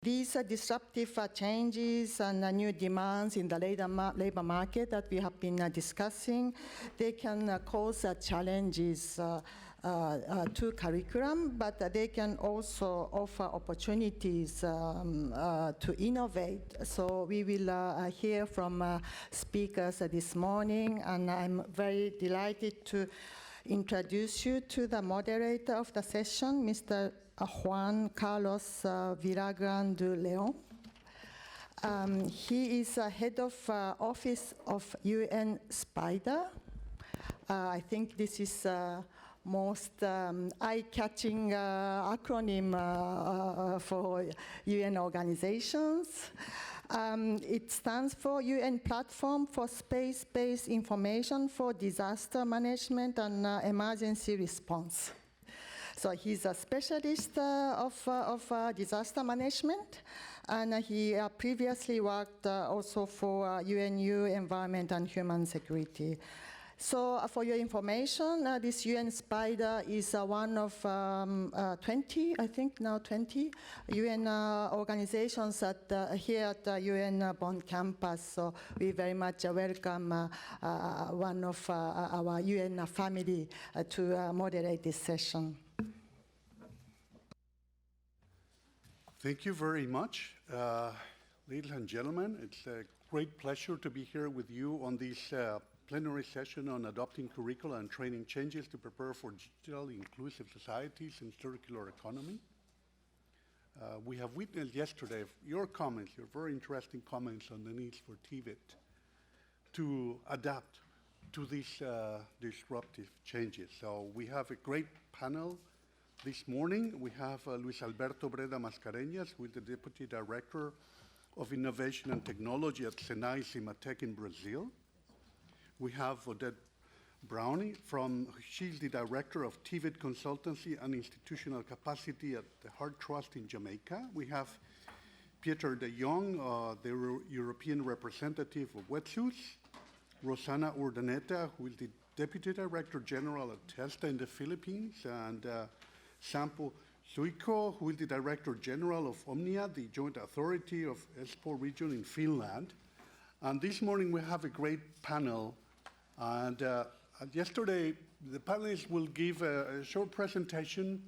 These disruptive changes and new demands in the labor market that we have been discussing, they can cause challenges to curriculum, but they can also offer opportunities to innovate. So we will hear from speakers this morning, and I'm very delighted to introduce you to the moderator of the session, Mr. Juan Carlos Villagran de Leon. He is head of office of UN SPIDER. I think this is most eye-catching acronym for UN organizations. It stands for UN Platform for Space-Based Information for Disaster Management and Emergency Response. So he's a specialist of disaster management, and he previously worked also for UNU Environment and Human Security. So for your information, this UN SPIDER is one of 20, I think now 20, UN organizations here at the UN Bonn campus. So we very much welcome one of our UN family to moderate this session. Thank you very much. Ladies and gentlemen, it's a great pleasure to be here with you on this plenary session on adopting curricula and training changes to prepare for digital inclusive societies and circular economy. We have witnessed yesterday your comments, your very interesting comments on the needs for TVET to adapt to these disruptive changes. So we have a great panel this morning. We have Luis Alberto Breda Mascarenhas, who is the Deputy Director of Innovation and Technology at CIMATEC in Brazil. We have Odette Brownie, she's the Director of TVET Consultancy and Institutional Capacity at the Heart Trust in Jamaica. We have Pieter de Jong, the European representative of Wetsuits. Rosana Urdaneta, who is the Deputy Director General at TESTA in the Philippines, and Sampo Suiko, who is the Director General of Omnia, the Joint Authority of Espoo region in Finland. And this morning we have a great panel. And yesterday, the panelists will give a short presentation,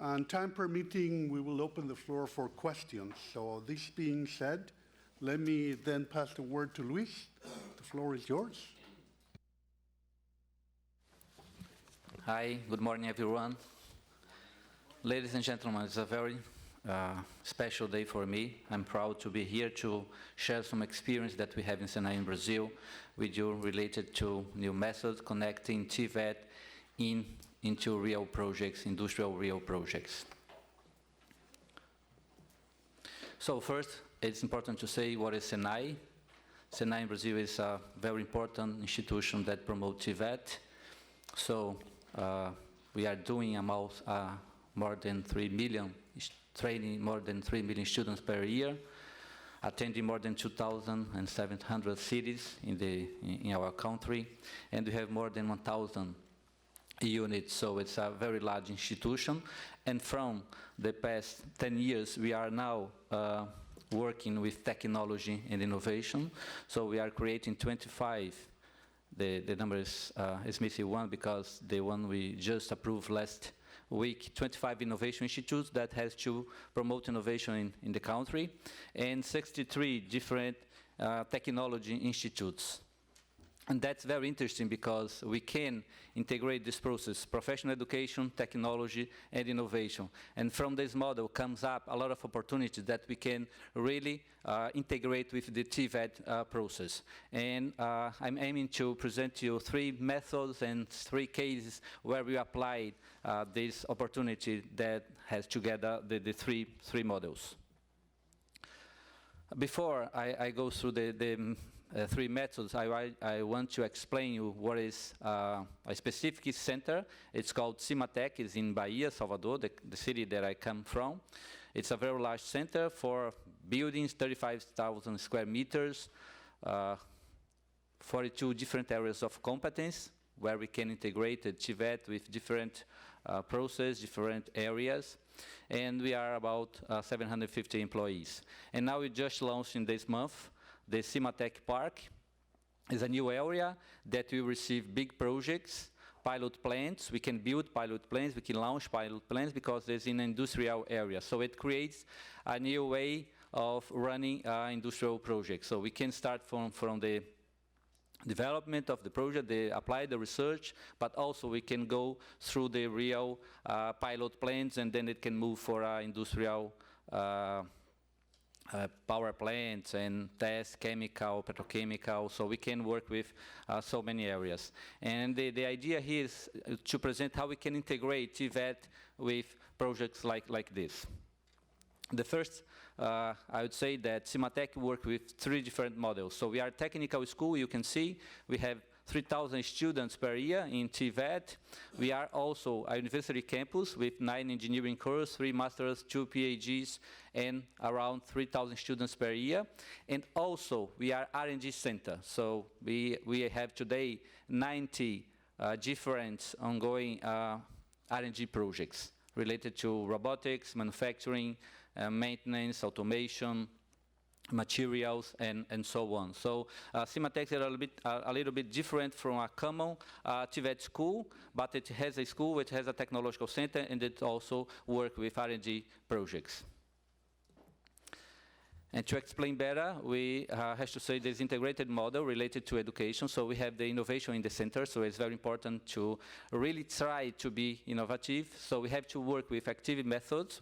and time permitting, we will open the floor for questions. So this being said, let me then pass the word to Luis. The floor is yours. Hi, good morning, everyone. Ladies and gentlemen, it's a very special day for me. I'm proud to be here to share some experience that we have in Senai in Brazil with you related to new methods connecting TVET into real projects, industrial real projects. So first, it's important to say what is Senai. Senai in Brazil is a very important institution that promotes TVET. So we are doing about more than 3 million, training more than 3 million students per year, attending more than 2,700 cities in our country, and we have more than 1,000 units, so it's a very large institution. And from the past 10 years, we are now working with technology and innovation. So we are creating 25, the number is missing one because the one we just approved last week, 25 innovation institutes that has to promote innovation in the country, and 63 different technology institutes. And that's very interesting because we can integrate this process, professional education, technology, and innovation. And from this model comes up a lot of opportunities that we can really integrate with the TVET process. And I'm aiming to present you 3 methods and 3 cases where we applied this opportunity that has together the three models. Before I go through the 3 methods, I want to explain you what is a specific center. It's called CIMATEC. It's in Bahia, Salvador, the city that I come from. It's a very large center for buildings, 35,000 square meters, 42 different areas of competence, where we can integrate the TVET with different processes, different areas. And we are about 750 employees. And now we just launched in this month the CIMATEC Park. It's a new area that will receive big projects, pilot plants. We can build pilot plants, we can launch pilot plants because it's in an industrial area. So it creates a new way of running industrial projects. So we can start from the development of the project, apply the research, but also we can go through the real pilot plants, and then it can move for industrial power plants and test chemical, petrochemical, so we can work with so many areas. And the idea here is to present how we can integrate TVET with projects like this. The first, I would say that CIMATEC work with 3 different models. So we are a technical school, you can see. We have 3,000 students per year in TVET. We are also a university campus with 9 engineering courses, 3 masters, 2 PhDs, and around 3,000 students per year. And also, we are R&D center. So we have today 90 different ongoing R&D projects related to robotics, manufacturing, maintenance, automation, materials, and so on. So CIMATEC is a little bit different from a common TVET school, but it has a school, it has a technological center, and it also works with R&D projects. And to explain better, we have to say this integrated model related to education. So we have the innovation in the center, so it's very important to really try to be innovative. So we have to work with active methods.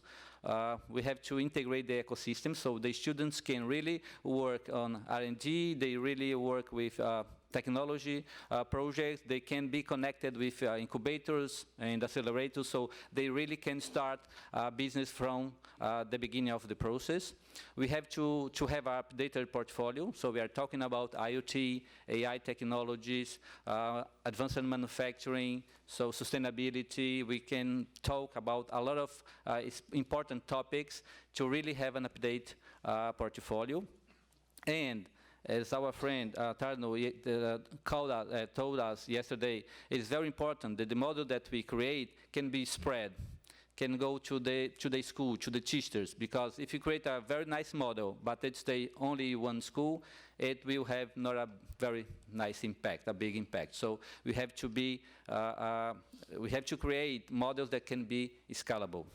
We have to integrate the ecosystem, so the students can really work on R&D, they really work with technology projects, they can be connected with incubators and accelerators, so they really can start business from the beginning of the process. We have to have an updated portfolio, so we are talking about IoT, AI technologies, advanced manufacturing, so sustainability. We can talk about a lot of important topics to really have an update portfolio. And as our friend Tarno told us yesterday, it is very important that the model that we create can be spread, can go to the school, to the teachers, because if you create a very nice model, but it's only one school, it will have not a very nice impact, a big impact. So we have to we have to create models that can be scalable.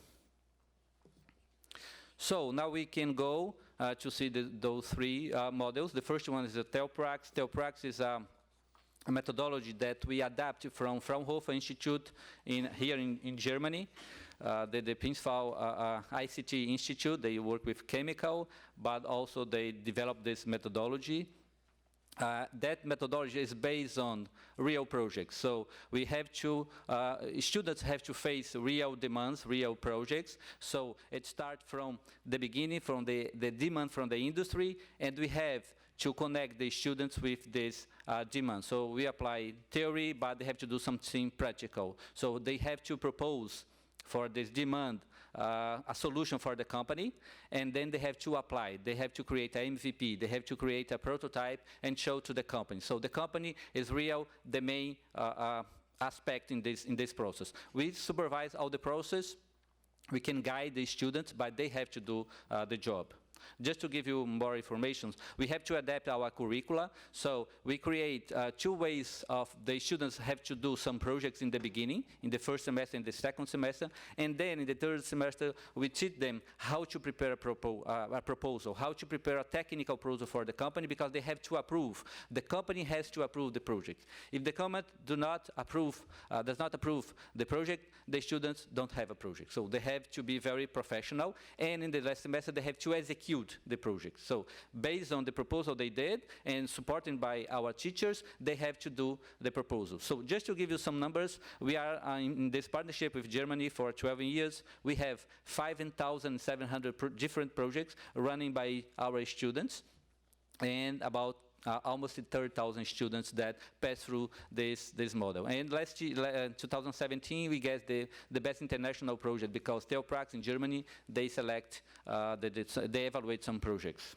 So now we can go to see those 3 models. The first one is the TELPRAX. TELPRAX is a methodology that we adapt from Fraunhofer Institute here in Germany. The Prinzfall ICT Institute, they work with chemical, but also they develop this methodology. That methodology is based on real projects. So we have to, students have to face real demands, real projects. So it starts from the beginning, from the demand from the industry, and we have to connect the students with this demand. So we apply theory, but they have to do something practical. So they have to propose for this demand a solution for the company, and then they have to apply. They have to create an MVP. They have to create a prototype and show to the company. So the company is the main aspect in this process. We supervise all the process. We can guide the students, but they have to do the job. Just to give you more information, we have to adapt our curricula. So we create 2 ways of the students have to do some projects in the beginning, in the first semester and the second semester, and then in the third semester we teach them how to prepare a proposal, how to prepare a technical proposal for the company, because they have to approve. The company has to approve the project. If the company does not approve the project, the students don't have a project. So they have to be very professional, and in the last semester they have to execute the project. So based on the proposal they did and supported by our teachers, they have to do the proposal. So just to give you some numbers, we are in this partnership with Germany for 12 years. We have 5,700 different projects running by our students, and about almost 30,000 students that pass through this model. And last year, 2017, we get the best international project, because TELPRAX in Germany, they select, they evaluate some projects.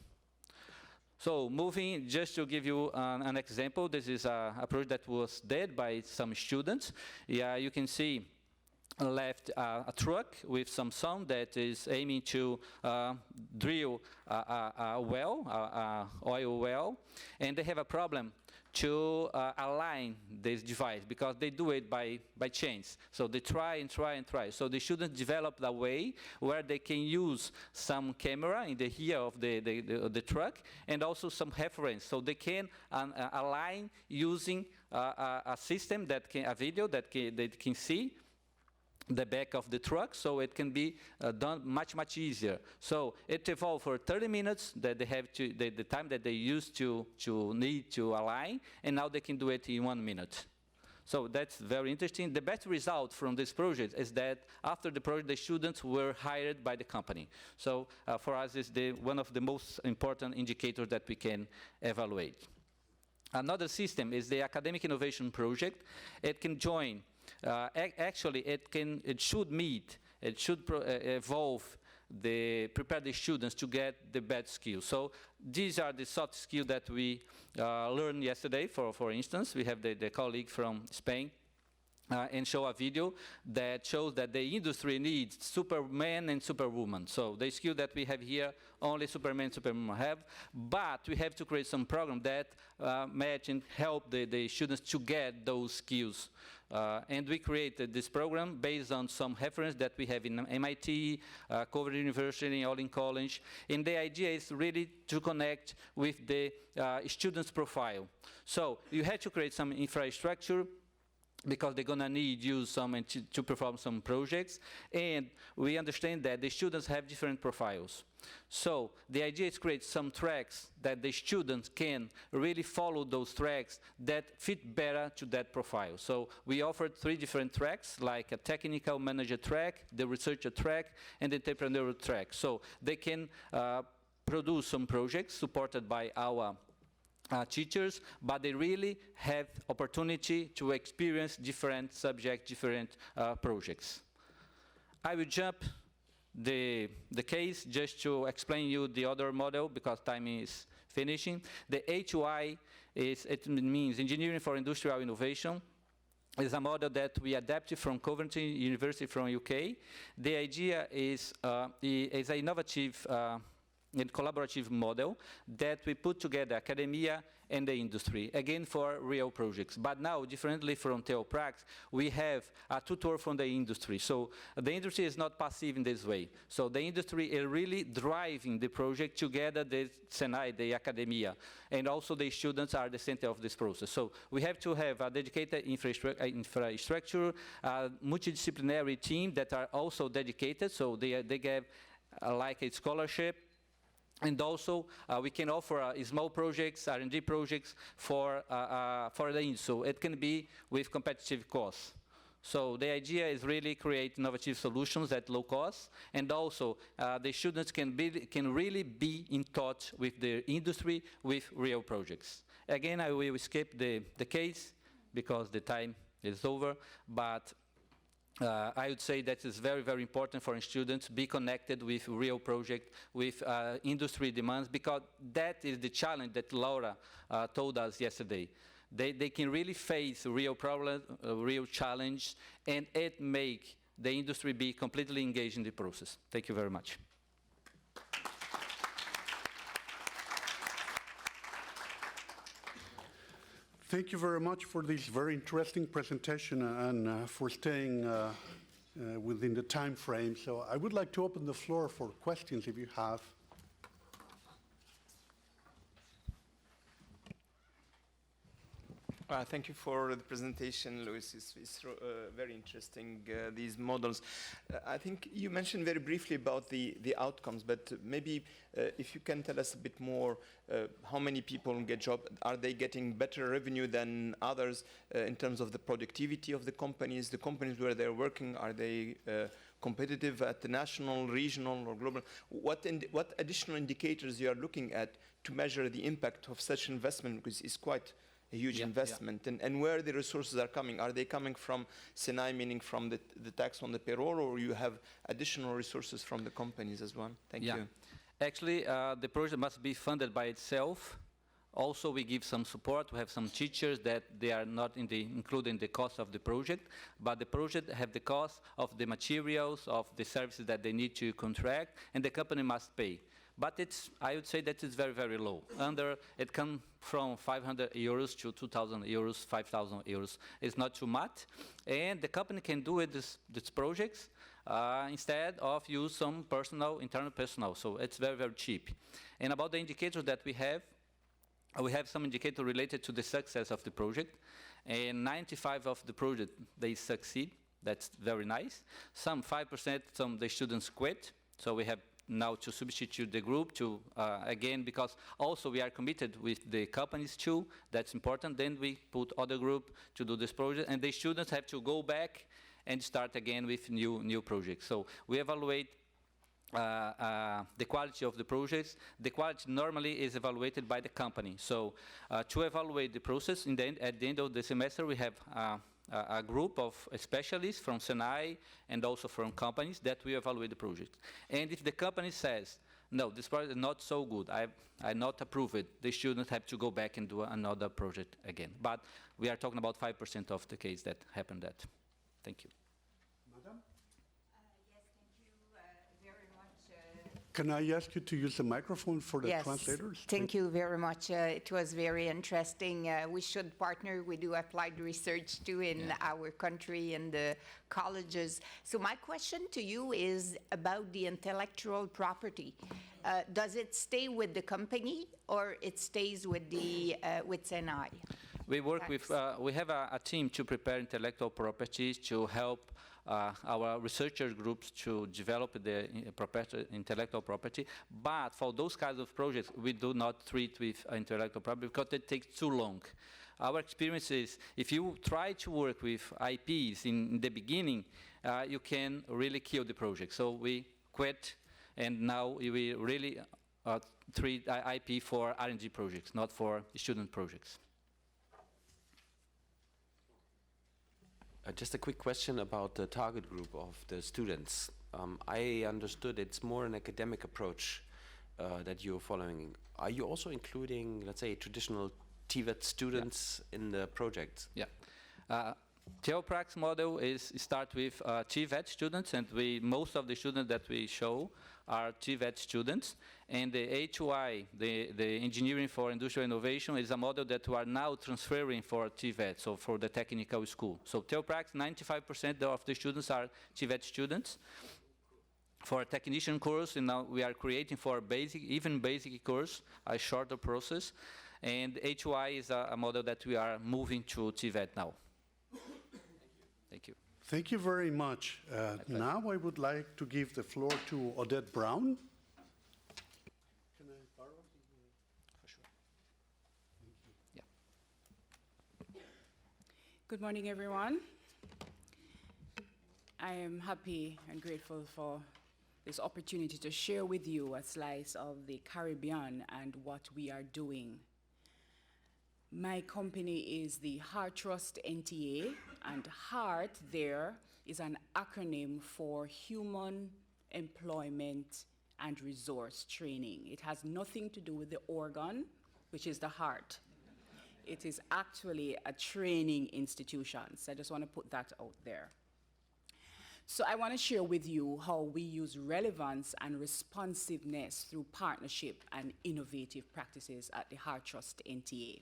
So moving, just to give you an example, this is a project that was did by some students. Yeah, you can see left a truck with some sound that is aiming to drill a well, oil well, and they have a problem to align this device because they do it by chance. So they try and try and try. So the students developed a way where they can use some camera in the rear of the truck and also some reference. So they can align using a system that can, a video that they can see the back of the truck, so it can be done much easier. So it evolved for 30 minutes that they have to, the time that they used to need to align, and now they can do it in 1 minute. So that's very interesting. The best result from this project is that after the project, the students were hired by the company. So for us, it's one of the most important indicators that we can evaluate. Another system is the Academic Innovation Project. It can join actually, it should evolve prepare the students to get the bad skills. So these are the soft skills that we learned yesterday. For instance, we have the colleague from Spain and show a video that shows that the industry needs Superman and Superwoman. So the skill that we have here, only Superman and Superwoman have, but we have to create some program that match and help the students to get those skills. And we created this program based on some reference that we have in MIT, COVE University, All in College. And the idea is really to connect with the student's profile. So you have to create some infrastructure because they're going to need you to perform some projects. And we understand that the students have different profiles. So the idea is to create some tracks that the students can really follow those tracks that fit better to that profile. So we offered 3 different tracks, like a technical manager track, the researcher track, and the entrepreneurial track. So they can produce some projects supported by our teachers, but they really have opportunity to experience different subjects, different projects. I will jump the case just to explain you the other model because time is finishing. The HY it means Engineering for Industrial Innovation. It's a model that we adapted from Coventry University from UK. The idea is an innovative and collaborative model that we put together academia and the industry, again for real projects. But now, differently from TheoPrax, we have a tutor from the industry. So the industry is not passive in this way. So the industry is really driving the project together, the Senai, the academia, and also the students are the center of this process. So we have to have a dedicated infrastructure, a multidisciplinary team that are also dedicated, so they give like a scholarship. And also, we can offer small projects, R&D projects for the industry. So it can be with competitive costs. So the idea is really create innovative solutions at low cost, and also the students can really be in touch with the industry with real projects. Again, I will skip the case because the time is over, but I would say that it's very, very important for students to be connected with real projects, with industry demands, because that is the challenge that Laura told us yesterday. They can really face real problems, real challenge, and it make the industry be completely engaged in the process. Thank you very much. Thank you very much for this very interesting presentation and for staying within the time frame. So I would like to open the floor for questions if you have. Thank you for the presentation, Luis. It's very interesting, these models. I think you mentioned very briefly about the outcomes, but maybe if you can tell us a bit more, how many people get jobs? Are they getting better revenue than others in terms of the productivity of the companies where they're working? Are they competitive at the national, regional, or global? What additional indicators you are looking at to measure the impact of such investment, because it's quite a huge investment, and where the resources are coming? Are they coming from Senai, meaning from the tax on the payroll, or you have additional resources from the companies as well? Thank you. Actually, the project must be funded by itself. Also, we give some support. We have some teachers that they are not included in the cost of the project, but the project have the cost of the materials, of the services that they need to contract, and the company must pay. But I would say that it's very, very low. It comes from 500 euros to 2,000 euros, 5,000 euros. It's not too much. And the company can do it, these projects, instead of use some internal personnel. So it's very, very cheap. And about the indicators that we have some indicators related to the success of the project. And 95% of the project, they succeed. That's very nice. Some 5%, the students quit. So we have now to substitute the group to, again, because also we are committed with the companies too. That's important. Then we put other group to do this project. And the students have to go back and start again with new projects. So we evaluate the quality of the projects. The quality normally is evaluated by the company. So to evaluate the process, at the end of the semester, we have a group of specialists from Senai and also from companies that will evaluate the project. And if the company says, no, this project is not so good, I not approve it, the students have to go back and do another project again. But we are talking about 5% of the case that happened that. Thank you. Can I ask you to use the microphone for the translators? Thank you very much. It was very interesting. We should partner. We do applied research too in our country and the colleges. So my question to you is about the intellectual property. Does it stay with the company or it stays with the with Senai? We work with, we have a team to prepare intellectual properties to help our researcher groups to develop the intellectual property. But for those kinds of projects, we do not treat with intellectual property because it takes too long. Our experience is if you try to work with IPs in the beginning, you can really kill the project. So we quit, and now we really treat IP for R&D projects, not for student projects. Just a quick question about the target group of the students. I understood it's more an academic approach that you're following. Are you also including, let's say, traditional TVET students in the project? Yeah. TEOPRAX model is start with TVET students, and most of the students that we show are TVET students. And the HY, the Engineering for Industrial Innovation, is a model that we are now transferring for TVET, so for the technical school. So TEOPRAX, 95% of the students are TVET students. For a technician course, and now we are creating for basic course, a shorter process. And HY is a model that we are moving to TVET now. Thank you. Thank you very much. Now I would like to give the floor to Odette Brown. Can I borrow the... For sure. Thank you. Yeah. Good morning, everyone. I am happy and grateful for this opportunity to share with you a slice of the Caribbean and what we are doing. My company is the Heart Trust NTA, and HEART there is an acronym for Human Employment and Resource Training. It has nothing to do with the organ, which is the heart. It is actually a training institution, so I just want to put that out there. So I want to share with you how we use relevance and responsiveness through partnership and innovative practices at the Heart Trust NTA.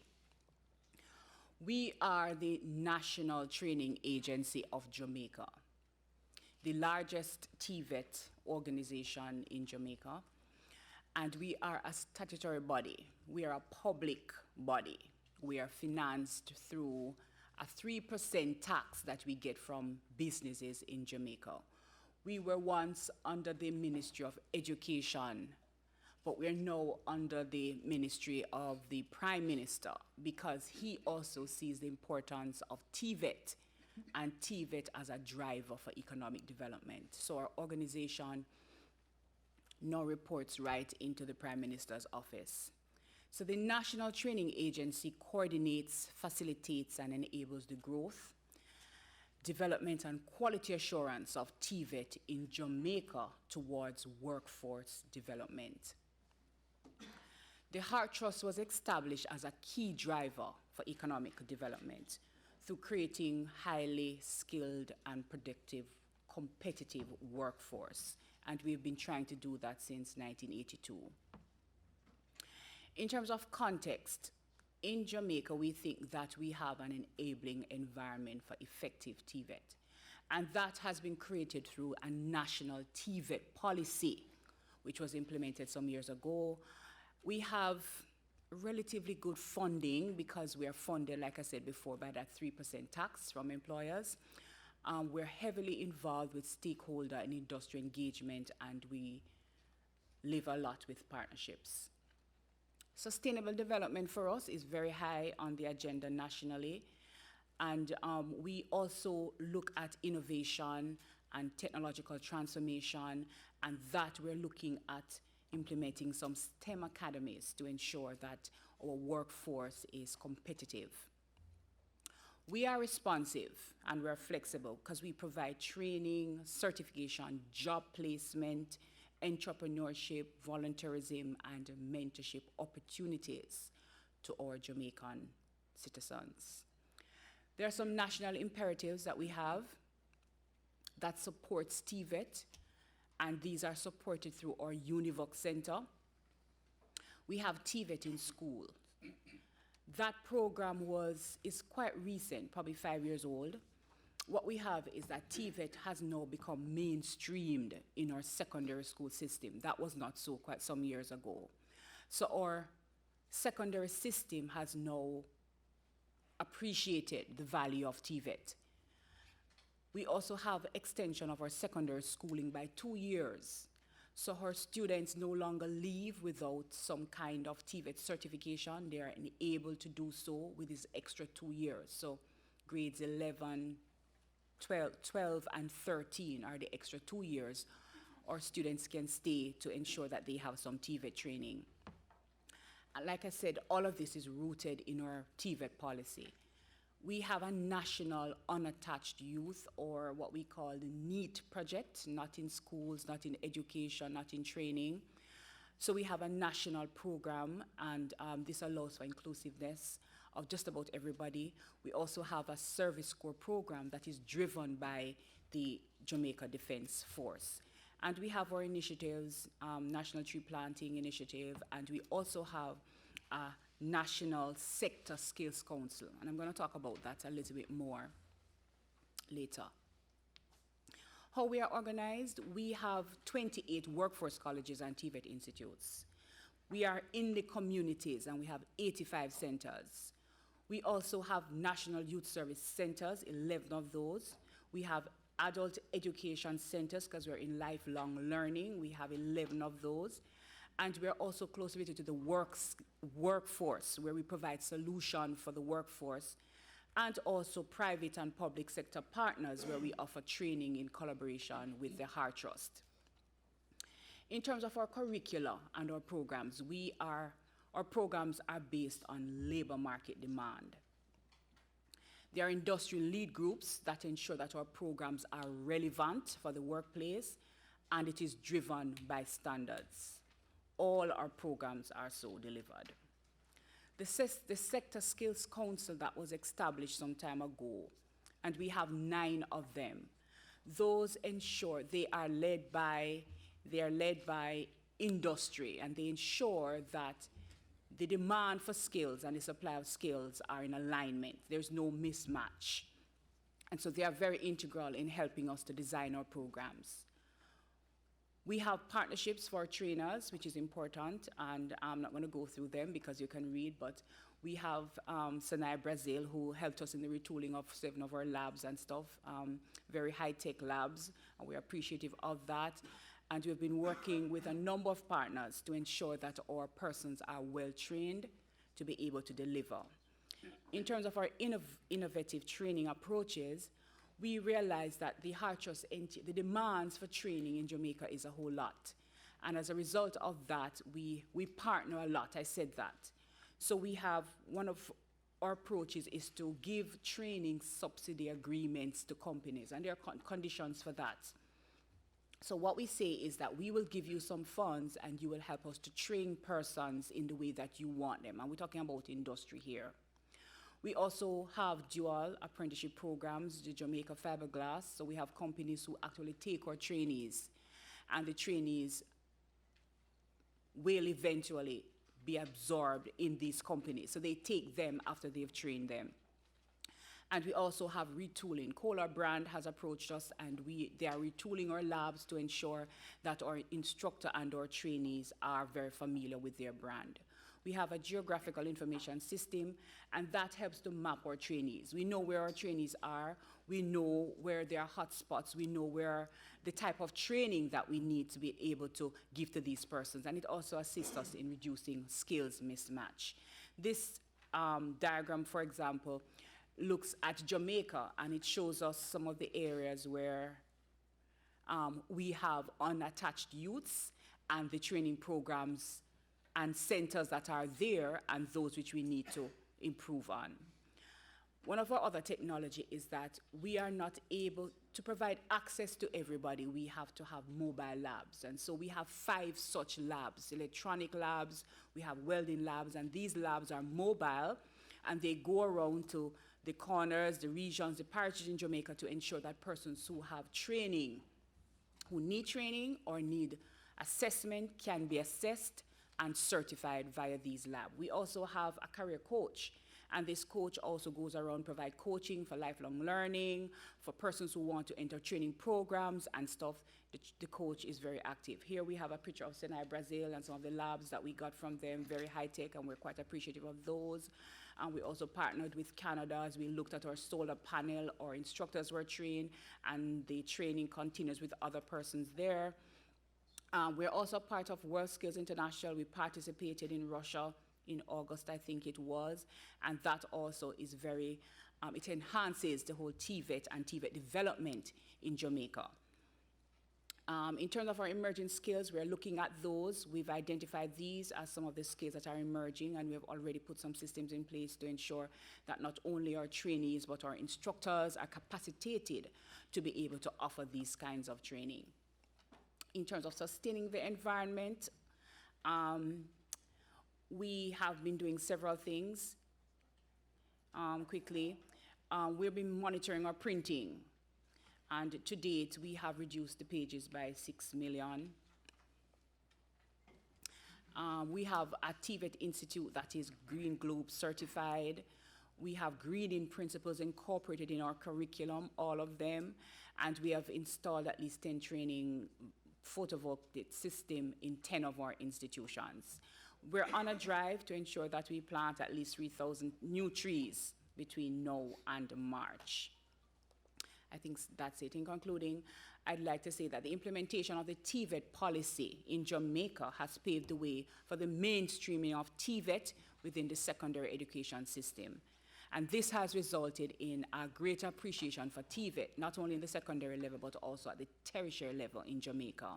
We are the national training agency of Jamaica, the largest TVET organization in Jamaica, and we are a statutory body. We are a public body. We are financed through a 3% tax that we get from businesses in Jamaica. We were once under the Ministry of Education, but we're now under the ministry of the Prime Minister because he also sees the importance of TVET and TVET as a driver for economic development. So our organization now reports right into the Prime Minister's office. So the National Training Agency coordinates, facilitates, and enables the growth, development, and quality assurance of TVET in Jamaica towards workforce development. The Heart Trust was established as a key driver for economic development through creating highly skilled and productive, competitive workforce. And we've been trying to do that since 1982. In terms of context, in Jamaica, we think that we have an enabling environment for effective TVET. And that has been created through a national TVET policy, which was implemented some years ago. We have relatively good funding because we are funded, like I said before, by that 3% tax from employers. We're heavily involved with stakeholder and industry engagement, and we live a lot with partnerships. Sustainable development for us is very high on the agenda nationally, and we also look at innovation and technological transformation, and that we're looking at implementing some STEM academies to ensure that our workforce is competitive. We are responsive and we're flexible because we provide training, certification, job placement, entrepreneurship, volunteerism, and mentorship opportunities to our Jamaican citizens. There are some national imperatives that we have that support TVET, and these are supported through our UNEVOC Center. We have TVET in school. That program is quite recent, probably 5 years old. What we have is that TVET has now become mainstreamed in our secondary school system. That was not so quite some years ago. So our secondary system has now appreciated the value of TVET. We also have extension of our secondary schooling by 2 years. So our students no longer leave without some kind of TVET certification. They are able to do so with this extra 2 years. So grades 11, 12, and 13 are the extra 2 years. Our students can stay to ensure that they have some TVET training. And like I said, all of this is rooted in our TVET policy. We have a national unattached youth, or what we call the NEAT project, not in schools, not in education, not in training. So we have a national program, and this allows for inclusiveness of just about everybody. We also have a service corps program that is driven by the Jamaica Defense Force. And we have our initiatives, National Tree Planting Initiative, and we also have a National Sector Skills Council, and I'm going to talk about that a little bit more later. How we are organized, we have 28 workforce colleges and TVET institutes. We are in the communities, and we have 85 centers. We also have national youth service centers, 11 of those. We have adult education centers, because we're in lifelong learning. We have 11 of those. And we're also closely related to the workforce, where we provide solution for the workforce, and also private and public sector partners, where we offer training in collaboration with the Heart Trust. In terms of our curricula and our programs, our programs are based on labor market demand. There are industrial lead groups that ensure that our programs are relevant for the workplace, and it is driven by standards. All our programs are so delivered. The Sector Skills Council that was established some time ago, and we have 9 of them. Those ensure they are led by industry, and they ensure that the demand for skills and the supply of skills are in alignment. There's no mismatch. And so they are very integral in helping us to design our programs. We have partnerships for trainers, which is important, and I'm not going to go through them because you can read, but we have Sinai Brazil, who helped us in the retooling of 7 of our labs and stuff, very high-tech labs, and we're appreciative of that. And we've been working with a number of partners to ensure that our persons are well-trained to be able to deliver. In terms of our innovative training approaches, we realize that the Heart Trust, the demands for training in Jamaica is a whole lot. And as a result of that, we partner a lot, I said that. So we have, one of our approaches is to give training subsidy agreements to companies, and there are conditions for that. So what we say is that we will give you some funds and you will help us to train persons in the way that you want them. And we're talking about industry here. We also have dual apprenticeship programs, the Jamaica Fiberglass. So we have companies who actually take our trainees, and the trainees will eventually be absorbed in these companies. So they take them after they've trained them. And we also have retooling. Kohler Brand has approached us, and they are retooling our labs to ensure that our instructor and our trainees are very familiar with their brand. We have a geographical information system, and that helps to map our trainees. We know where our trainees are, we know where there are hotspots, we know where the type of training that we need to be able to give to these persons, and it also assists us in reducing skills mismatch. This diagram, for example, looks at Jamaica, and it shows us some of the areas where we have unattached youths and the training programs and centers that are there and those which we need to improve on. One of our other technology is that we are not able to provide access to everybody. We have to have mobile labs. And so we have 5 such labs, electronic labs, we have welding labs, and these labs are mobile, and they go around to the corners, the regions, the parishes in Jamaica to ensure that persons who have training, who need training or need assessment, can be assessed and certified via these labs. We also have a career coach, and this coach also goes around provide coaching for lifelong learning, for persons who want to enter training programs and stuff. The coach is very active. Here we have a picture of Senai, Brazil, and some of the labs that we got from them, very high tech, and we're quite appreciative of those. And we also partnered with Canada as we looked at our solar panel. Our instructors were trained, and the training continues with other persons there. We're also part of World Skills International. We participated in Russia in August, I think it was, and that also is very, it enhances the whole TVET and TVET development in Jamaica. In terms of our emerging skills, we're looking at those. We've identified these as some of the skills that are emerging, and we have already put some systems in place to ensure that not only our trainees, but our instructors are capacitated to be able to offer these kinds of training. In terms of sustaining the environment, we have been doing several things. Quickly, we've been monitoring our printing, and to date, we have reduced the pages by 6 million. We have a TVET Institute that is Green Globe certified. We have greening principles incorporated in our curriculum, all of them, and we have installed at least 10 training photovoltaic system in 10 of our institutions. We're on a drive to ensure that we plant at least 3,000 new trees between now and March. I think that's it. In concluding, I'd like to say that the implementation of the TVET policy in Jamaica has paved the way for the mainstreaming of TVET within the secondary education system. And this has resulted in a greater appreciation for TVET, not only in the secondary level, but also at the tertiary level in Jamaica.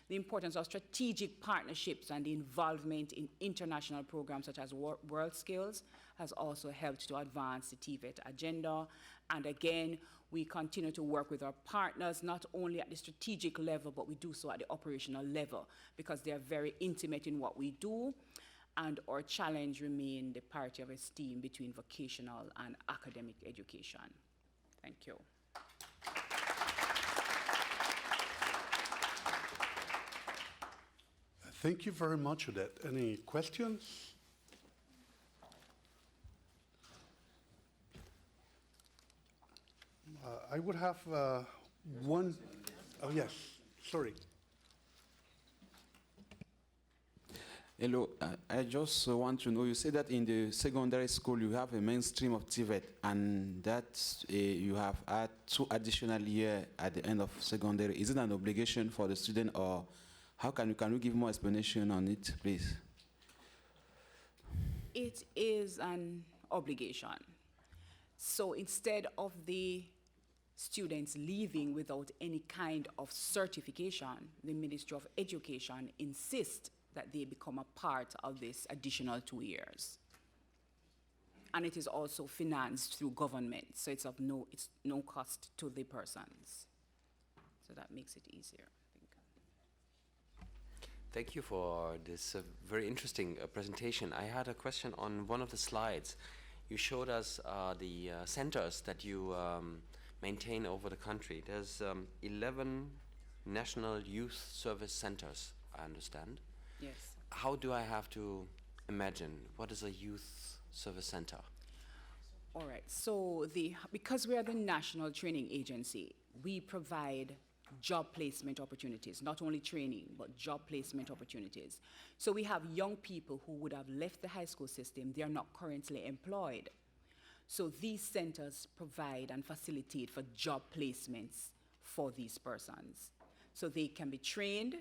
The importance of strategic partnerships and the involvement in international programs such as World Skills has also helped to advance the TVET agenda. And again, we continue to work with our partners, not only at the strategic level, but we do so at the operational level, because they are very intimate in what we do. And our challenge remains the parity of esteem between vocational and academic education. Thank you. Thank you very much, Odette. Any questions? I would have one. Oh, yes. Sorry. Hello, I just want to know, you say that in the secondary school you have a mainstream of TVET, and that you have had 2 additional years at the end of secondary. Is it an obligation for the student, or how can you give more explanation on it, please? It is an obligation. So instead of the students leaving without any kind of certification, the Ministry of Education insists that they become a part of this additional 2 years. And it is also financed through government, so it's no cost to the persons. So that makes it easier. Thank you for this very interesting presentation. I had a question on one of the slides. You showed us the centers that you maintain over the country. There's 11 national youth service centers, I understand. Yes. How do I have to imagine? What is a youth service center? All right, so because we are the national training agency, we provide job placement opportunities, not only training, but job placement opportunities. So we have young people who would have left the high school system, they are not currently employed. So these centers provide and facilitate for job placements for these persons. So they can be trained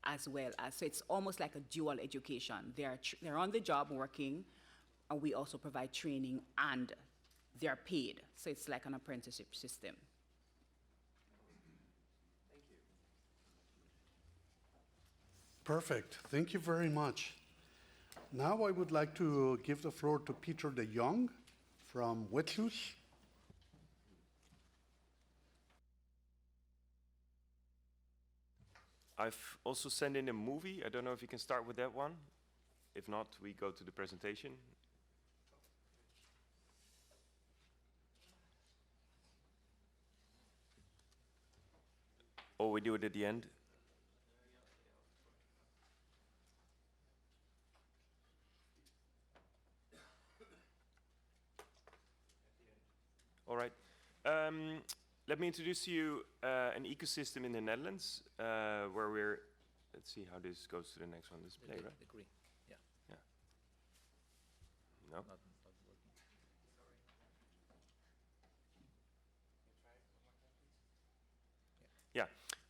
as well as, so it's almost like a dual education. They're on the job working, and we also provide training and they're paid. So it's like an apprenticeship system. Perfect. Thank you very much. Now I would like to give the floor to Peter de Jong from Wetloos. I've also sent in a movie. I don't know if you can start with that one. If not, we go to the presentation. Or we do it at the end. All right. Let me introduce you an ecosystem in the Netherlands where we're, let's see how this goes to the next one. This play, right? The green, yeah. Yeah. No? Not working. Yeah.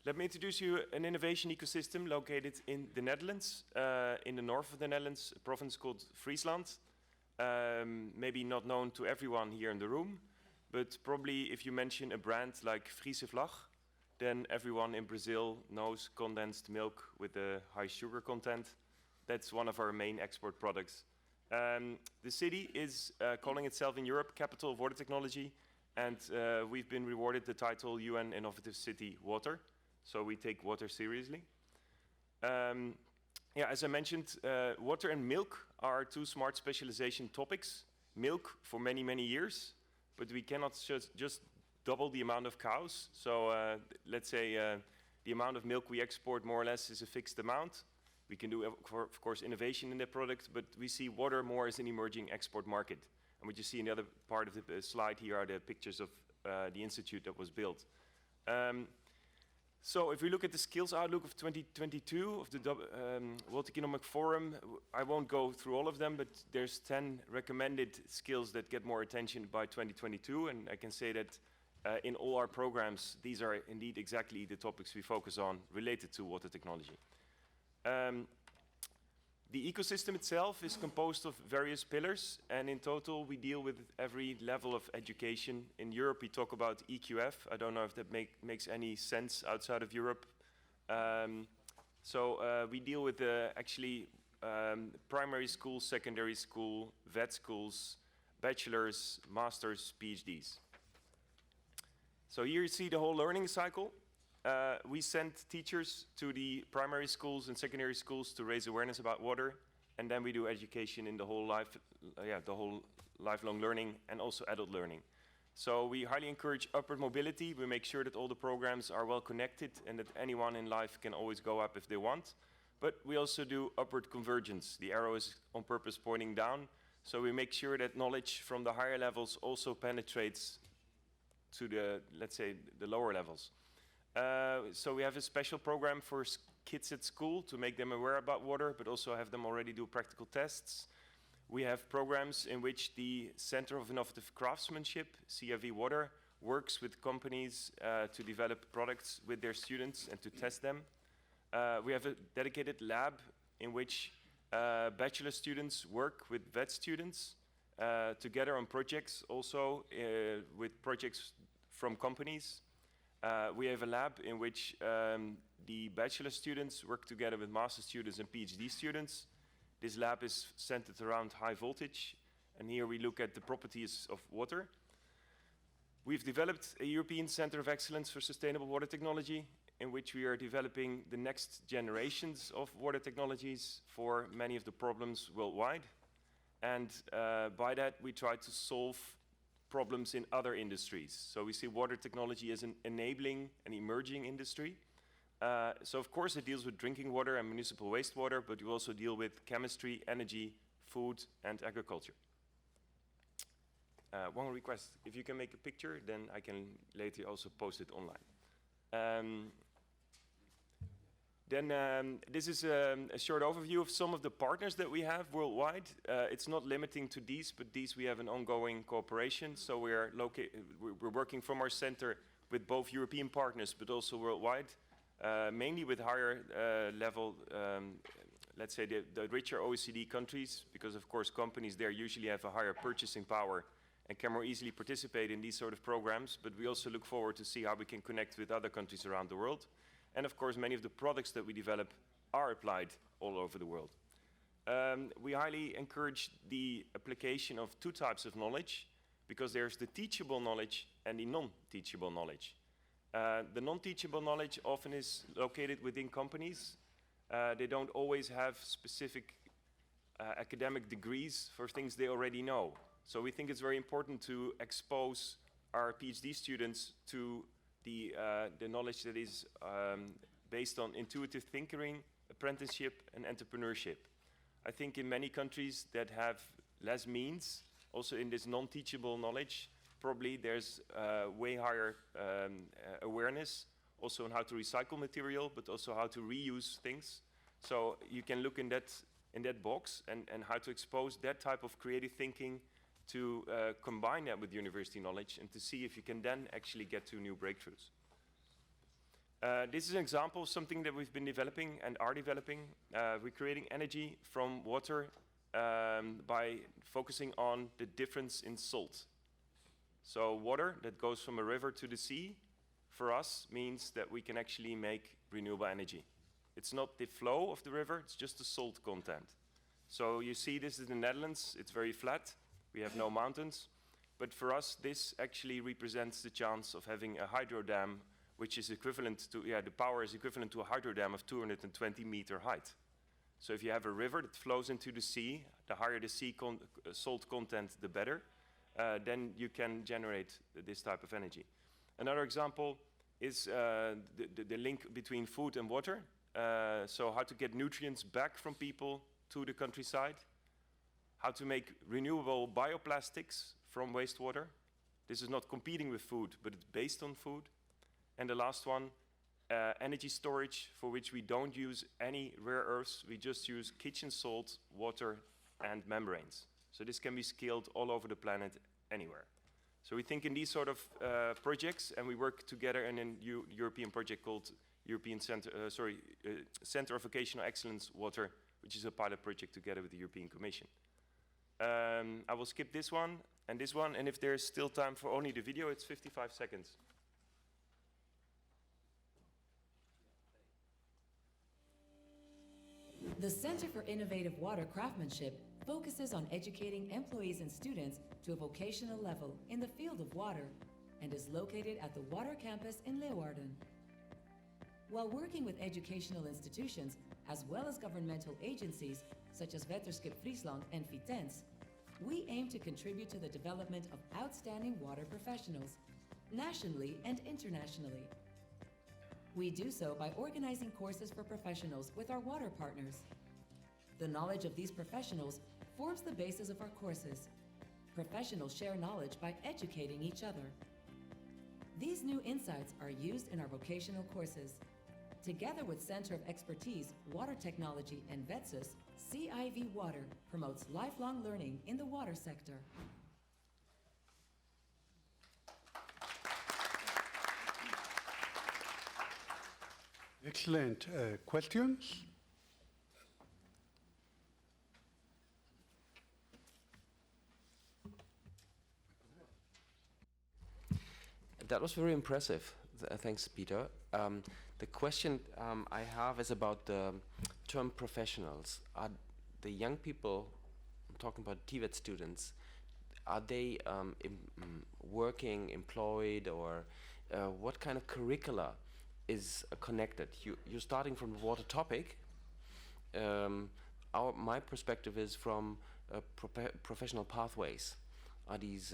Let me introduce you an innovation ecosystem located in the Netherlands, in the north of the Netherlands, a province called Friesland. Maybe not known to everyone here in the room, but probably if you mention a brand like Friese Vlag, then everyone in Brazil knows condensed milk with a high sugar content. That's one of our main export products. The city is calling itself in Europe Capital of Water Technology, and we've been rewarded the title UN Innovative City Water, so we take water seriously. Yeah, as I mentioned, water and milk are two smart specialization topics. Milk for many, many years, but we cannot just double the amount of cows. So let's say the amount of milk we export more or less is a fixed amount. We can do, of course, innovation in the product, but we see water more as an emerging export market. And what you see in the other part of the slide here are the pictures of the institute that was built. So if we look at the skills outlook of 2022 of the World Economic Forum, I won't go through all of them, but there's 10 recommended skills that get more attention by 2022. And I can say that in all our programs, these are indeed exactly the topics we focus on related to water technology. The ecosystem itself is composed of various pillars, and in total we deal with every level of education. In Europe we talk about EQF. I don't know if that makes any sense outside of Europe. We deal with actually primary school, secondary school, vet schools, bachelors, masters, PhDs. So here you see the whole learning cycle. We send teachers to the primary schools and secondary schools to raise awareness about water, and then we do education in the whole lifelong learning and also adult learning. So we highly encourage upward mobility. We make sure that all the programs are well connected and that anyone in life can always go up if they want. But we also do upward convergence. The arrow is on purpose pointing down. So we make sure that knowledge from the higher levels also penetrates to the, let's say, the lower levels. So we have a special program for kids at school to make them aware about water, but also have them already do practical tests. We have programs in which the Center of Innovative Craftsmanship, CIV Water, works with companies to develop products with their students and to test them. We have a dedicated lab in which bachelor students work with vet students together on projects, also with projects from companies. We have a lab in which the bachelor students work together with master students and PhD students. This lab is centered around high voltage, and here we look at the properties of water. We've developed a European Center of Excellence for Sustainable Water Technology. in which we are developing the next generations of water technologies for many of the problems worldwide. And by that, we try to solve problems in other industries. So we see water technology as an enabling and emerging industry. So of course it deals with drinking water and municipal wastewater, but you also deal with chemistry, energy, food, and agriculture. One request, if you can make a picture, then I can later also post it online. This is a short overview of some of the partners that we have worldwide. It's not limiting to these, but these we have an ongoing cooperation. So we're working from our center with both European partners, but also worldwide, mainly with higher level, let's say the richer OECD countries, because of course companies there usually have a higher purchasing power and can more easily participate in these sort of programs. But we also look forward to see how we can connect with other countries around the world. And of course, many of the products that we develop are applied all over the world. We highly encourage the application of two types of knowledge, because there's the teachable knowledge and the non-teachable knowledge. The non-teachable knowledge often is located within companies. They don't always have specific academic degrees for things they already know. So we think it's very important to expose our PhD students to the knowledge that is based on intuitive thinking, apprenticeship, and entrepreneurship. I think in many countries that have less means, also in this non-teachable knowledge, probably there's way higher awareness, also on how to recycle material, but also how to reuse things. So you can look in that box and how to expose that type of creative thinking to combine that with university knowledge and to see if you can then actually get to new breakthroughs. This is an example of something that we've been developing and are developing. We're creating energy from water by focusing on the difference in salt. So water that goes from a river to the sea, for us, means that we can actually make renewable energy. It's not the flow of the river, it's just the salt content. So you see this in the Netherlands, it's very flat. We have no mountains, but for us, this actually represents the chance of having a hydro dam, which is equivalent to, the power is equivalent to a hydro dam of 220-meter height. So if you have a river that flows into the sea, the higher the sea salt content, the better, then you can generate this type of energy. Another example is the link between food and water. So how to get nutrients back from people to the countryside. How to make renewable bioplastics from wastewater. This is not competing with food, but it's based on food. And the last one, energy storage, for which we don't use any rare earths. We just use kitchen salt, water, and membranes. So this can be scaled all over the planet, anywhere. So we think in these sort of projects, and we work together in a European project called Center of Vocational Excellence Water, which is a pilot project together with the European Commission. I will skip this one, and if there's still time for only the video, it's 55 seconds. The Center for Innovative Water Craftsmanship focuses on educating employees and students to a vocational level in the field of water and is located at the Water Campus in Leeuwarden. While working with educational institutions as well as governmental agencies such as Waterschap Friesland and Vitens, we aim to contribute to the development of outstanding water professionals, nationally and internationally. We do so by organizing courses for professionals with our water partners. The knowledge of these professionals forms the basis of our courses. Professionals share knowledge by educating each other. These new insights are used in our vocational courses. Together with Center of Expertise, Water Technology, and VETSUS, CIV Water promotes lifelong learning in the water sector. Excellent. Questions? That was very impressive. Thanks, Peter. The question I have is about the term professionals. Are the young people, I'm talking about TVET students, are they working, employed, or what kind of curricula is connected. You're starting from the water topic. My perspective is from professional pathways. Are these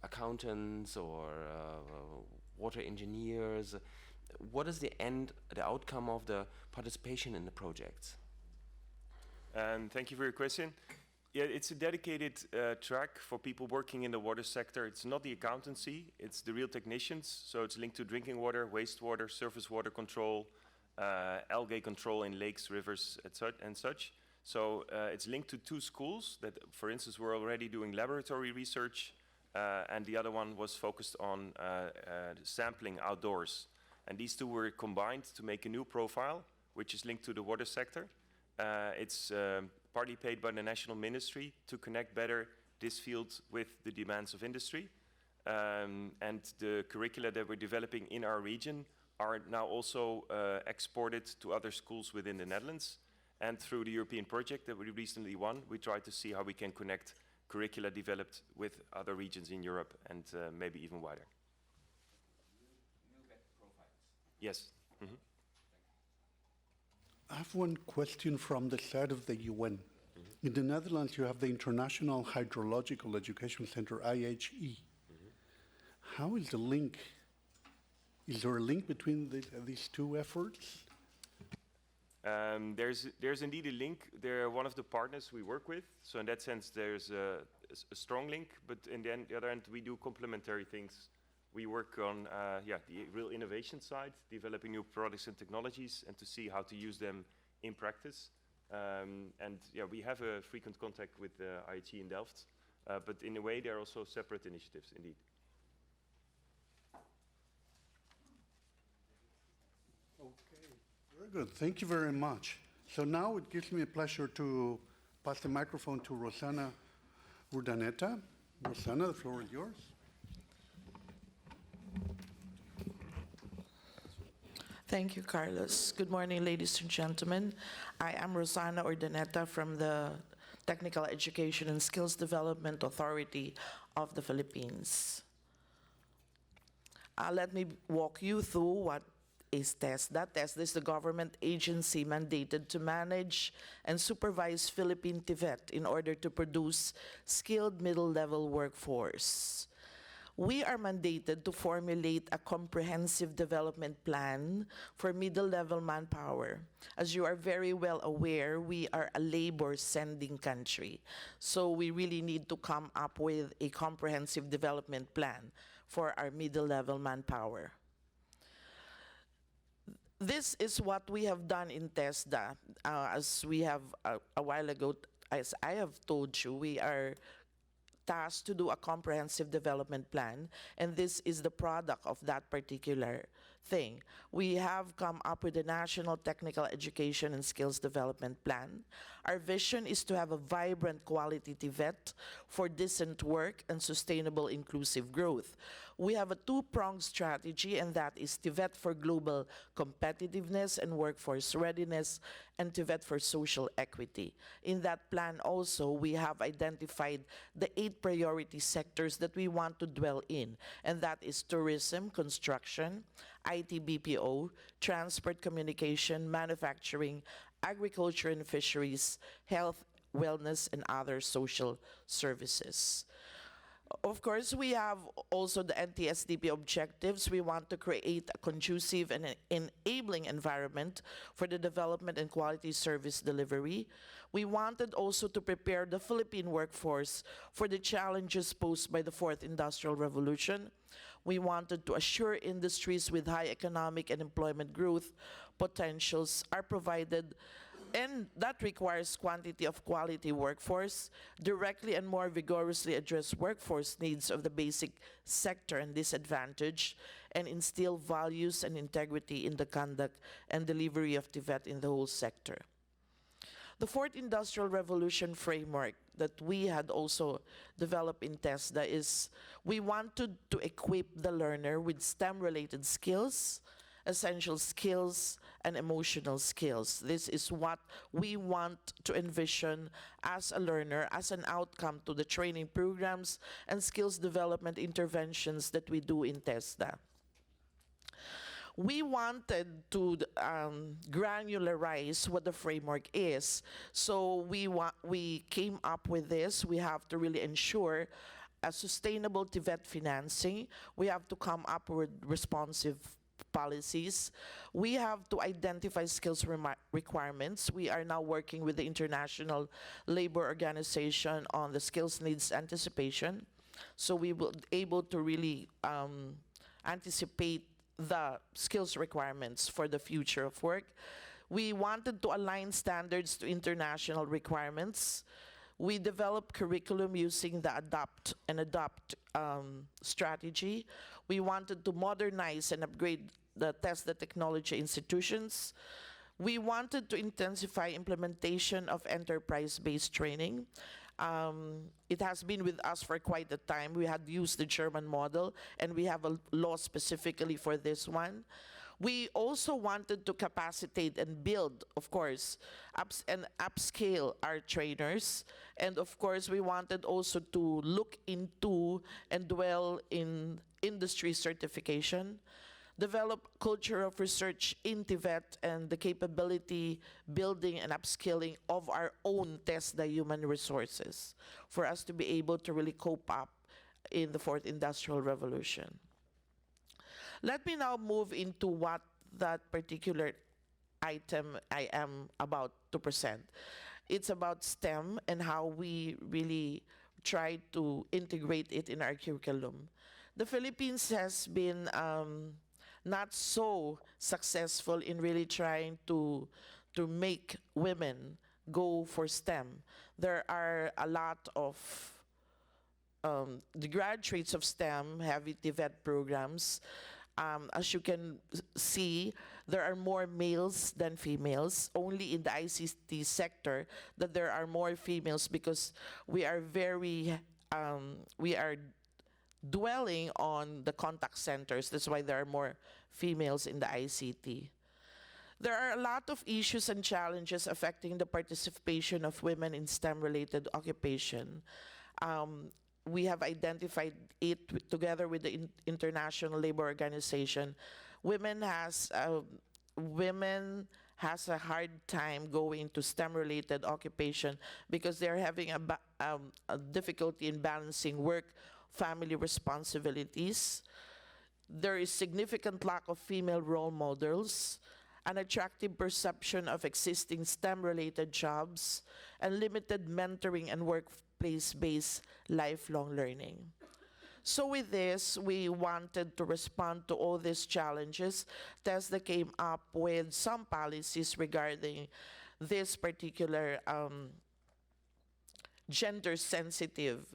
accountants or water engineers? What is the outcome of the participation in the projects? And thank you for your question. Yeah, it's a dedicated track for people working in the water sector. It's not the accountancy, it's the real technicians. So it's linked to drinking water, wastewater, surface water control, algae control in lakes, rivers, and such. So it's linked to 2 schools that, for instance, were already doing laboratory research, and the other one was focused on sampling outdoors. And these 2 were combined to make a new profile, which is linked to the water sector. It's partly paid by the national ministry to connect better this field with the demands of industry. And the curricula that we're developing in our region are now also exported to other schools within the Netherlands. And through the European project that we recently won, we try to see how we can connect curricula developed with other regions in Europe and maybe even wider. Yes. Mm-hmm. I have one question from the side of the UN. In the Netherlands, you have the International Hydrological Education Center, IHE. How is the link? Is there a link between these 2 efforts? There's indeed a link. They're one of the partners we work with. So in that sense, there's a strong link. But in the other end, we do complementary things. We work on the real innovation side, developing new products and technologies, and to see how to use them in practice. And we have a frequent contact with IHE in Delft. But in a way, they're also separate initiatives, indeed. Okay, very good. Thank you very much. So now it gives me a pleasure to pass the microphone to Rosana Urdaneta. Rosana, the floor is yours. Thank you, Carlos. Good morning, ladies and gentlemen. I am Rosana Urdaneta from the Technical Education and Skills Development Authority of the Philippines. Let me walk you through what is TESDA. TESDA is the government agency mandated to manage and supervise Philippine TVET in order to produce skilled middle-level workforce. We are mandated to formulate a comprehensive development plan for middle-level manpower. As you are very well aware, we are a labor-sending country. So we really need to come up with a comprehensive development plan for our middle-level manpower. This is what we have done in TESDA. As we have a while ago, as I have told you, we are tasked to do a comprehensive development plan, and this is the product of that particular thing. We have come up with a National Technical Education and Skills Development Plan. Our vision is to have a vibrant quality TVET for decent work and sustainable inclusive growth. We have a 2-pronged strategy, and that is TVET for global competitiveness and workforce readiness, and TVET for social equity. In that plan also, we have identified the 8 priority sectors that we want to dwell in, and that is tourism, construction, IT BPO, transport communication, manufacturing, agriculture and fisheries, health, wellness, and other social services. Of course, we have also the NTSDP objectives. We want to create a conducive and enabling environment for the development and quality service delivery. We wanted also to prepare the Philippine workforce for the challenges posed by the 4th Industrial Revolution. We wanted to assure industries with high economic and employment growth potentials are provided, and that requires quantity of quality workforce, directly and more vigorously address workforce needs of the basic sector and disadvantage, and instill values and integrity in the conduct and delivery of TVET in the whole sector. The 4th Industrial Revolution framework that we had also developed in TESDA is we wanted to equip the learner with STEM-related skills, essential skills, and emotional skills. This is what we want to envision as a learner, as an outcome to the training programs and skills development interventions that we do in TESDA. We wanted to granularize what the framework is. So we came up with this. We have to really ensure a sustainable TVET financing. We have to come up with responsive policies. We have to identify skills requirements. We are now working with the International Labor Organization on the skills needs anticipation. So we will be able to really anticipate the skills requirements for the future of work. We wanted to align standards to international requirements. We developed curriculum using the adapt strategy. We wanted to modernize and upgrade the TESDA technology institutions. We wanted to intensify implementation of enterprise-based training. It has been with us for quite a time. We had used the German model, and we have a law specifically for this one. We also wanted to capacitate and build, of course, upscale our trainers. And of course, we wanted also to look into and dwell in industry certification, develop culture of research in TVET, and the capability building and upskilling of our own TESDA human resources for us to be able to really cope up in the fourth industrial revolution. Let me now move into what that particular item I am about to present. It's about STEM and how we really try to integrate it in our curriculum. The Philippines has been not so successful in really trying to make women go for STEM. There are a lot of the graduates of STEM have TVET programs. As you can see, there are more males than females. Only in the ICT sector that there are more females, because we are dwelling on the contact centers. That's why there are more females in the ICT. There are a lot of issues and challenges affecting the participation of women in STEM-related occupation. We have identified it together with the International Labor Organization. Women has a hard time going to STEM-related occupation because they're having a difficulty in balancing work, family responsibilities. There is significant lack of female role models, an attractive perception of existing STEM-related jobs, and limited mentoring and workplace-based lifelong learning. So with this, we wanted to respond to all these challenges. TESDA came up with some policies regarding this particular gender-sensitive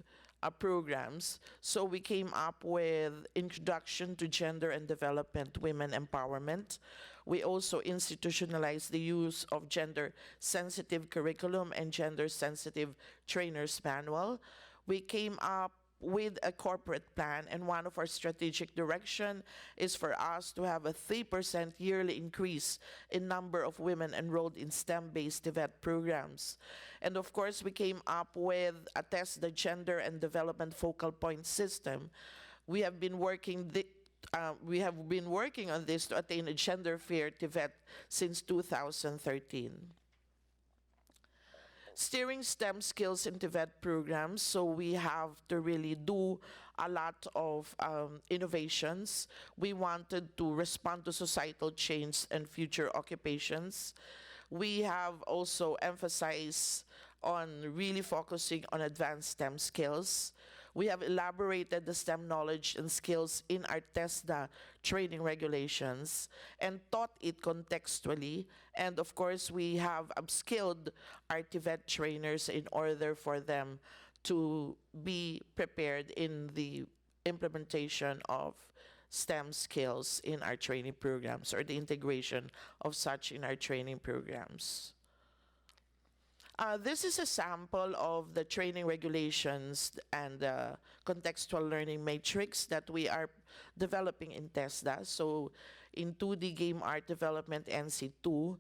programs. So we came up with Introduction to Gender and Development, Women Empowerment. We also institutionalized the use of gender-sensitive curriculum and gender-sensitive trainer's manual. We came up with a corporate plan, and one of our strategic direction is for us to have a 3% yearly increase in number of women enrolled in STEM-based TVET programs. And of course, we came up with a TESDA gender and development focal point system. We have been working on this to attain a gender-fair TVET since 2013. Steering STEM skills in TVET programs, so we have to really do a lot of innovations. We wanted to respond to societal change and future occupations. We have also emphasized on really focusing on advanced STEM skills. We have elaborated the STEM knowledge and skills in our TESDA training regulations and taught it contextually. And of course, we have upskilled our TVET trainers in order for them to be prepared in the implementation of STEM skills in our training programs, or the integration of such in our training programs. This is a sample of the training regulations and contextual learning matrix that we are developing in TESDA. So in 2D game art development NC2,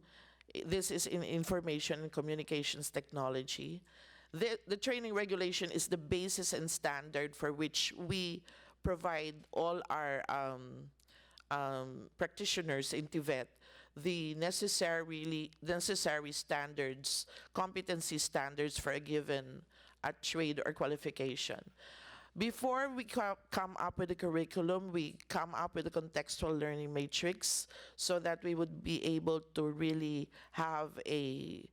this is in information and communications technology. The training regulation is the basis and standard for which we provide all our practitioners in TVET the necessary standards, competency standards for a given trade or qualification. Before we come up with a curriculum, we come up with a contextual learning matrix so that we would be able to really have a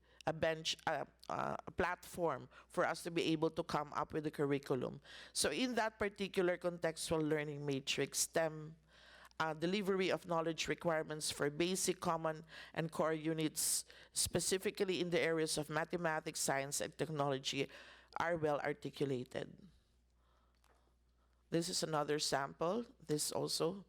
platform for us to be able to come up with a curriculum. So in that particular contextual learning matrix, STEM, delivery of knowledge requirements for basic, common, and core units, specifically in the areas of mathematics, science, and technology, are well articulated. This is another sample, this also.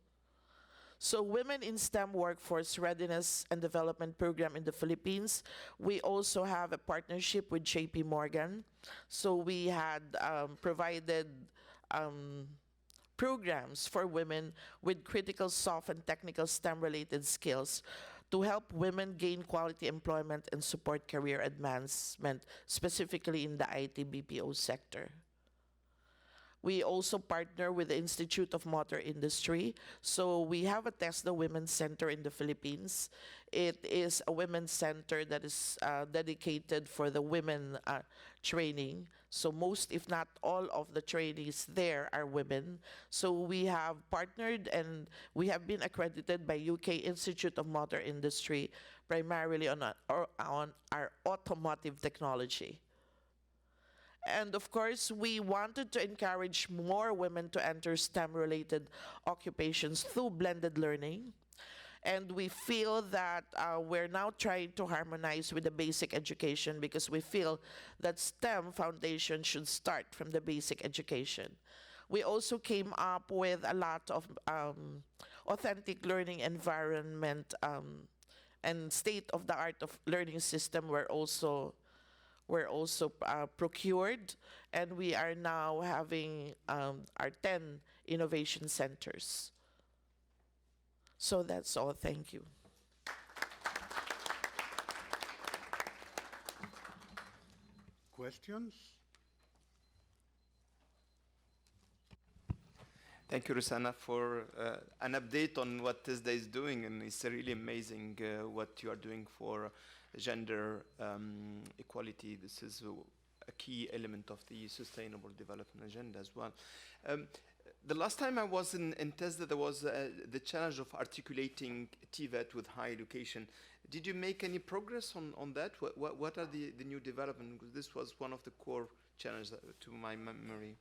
So Women in STEM Workforce Readiness and Development Program in the Philippines. We also have a partnership with JP Morgan. So we had provided programs for women with critical soft and technical STEM-related skills to help women gain quality employment and support career advancement, specifically in the IT BPO sector. We also partner with the Institute of Motor Industry. So we have a TESDA Women's Center in the Philippines. It is a women's center that is dedicated for the women training. So most, if not all, of the trainees there are women. So we have partnered and we have been accredited by UK Institute of Motor Industry, primarily on our automotive technology. And of course, we wanted to encourage more women to enter STEM-related occupations through blended learning. And we feel that we're now trying to harmonize with the basic education because we feel that STEM foundation should start from the basic education. We also came up with a lot of authentic learning environment and state-of-the-art of learning system were also procured, and we are now having our 10 innovation centers. So that's all. Thank you. Questions? Thank you, Rosanna, for an update on what TESDA is doing, and it's really amazing what you are doing for gender equality. This is a key element of the Sustainable Development Agenda as well. The last time I was in TESDA, there was the challenge of articulating TVET with higher education. Did you make any progress on that? What are the new developments? Because this was one of the core challenges to my memory.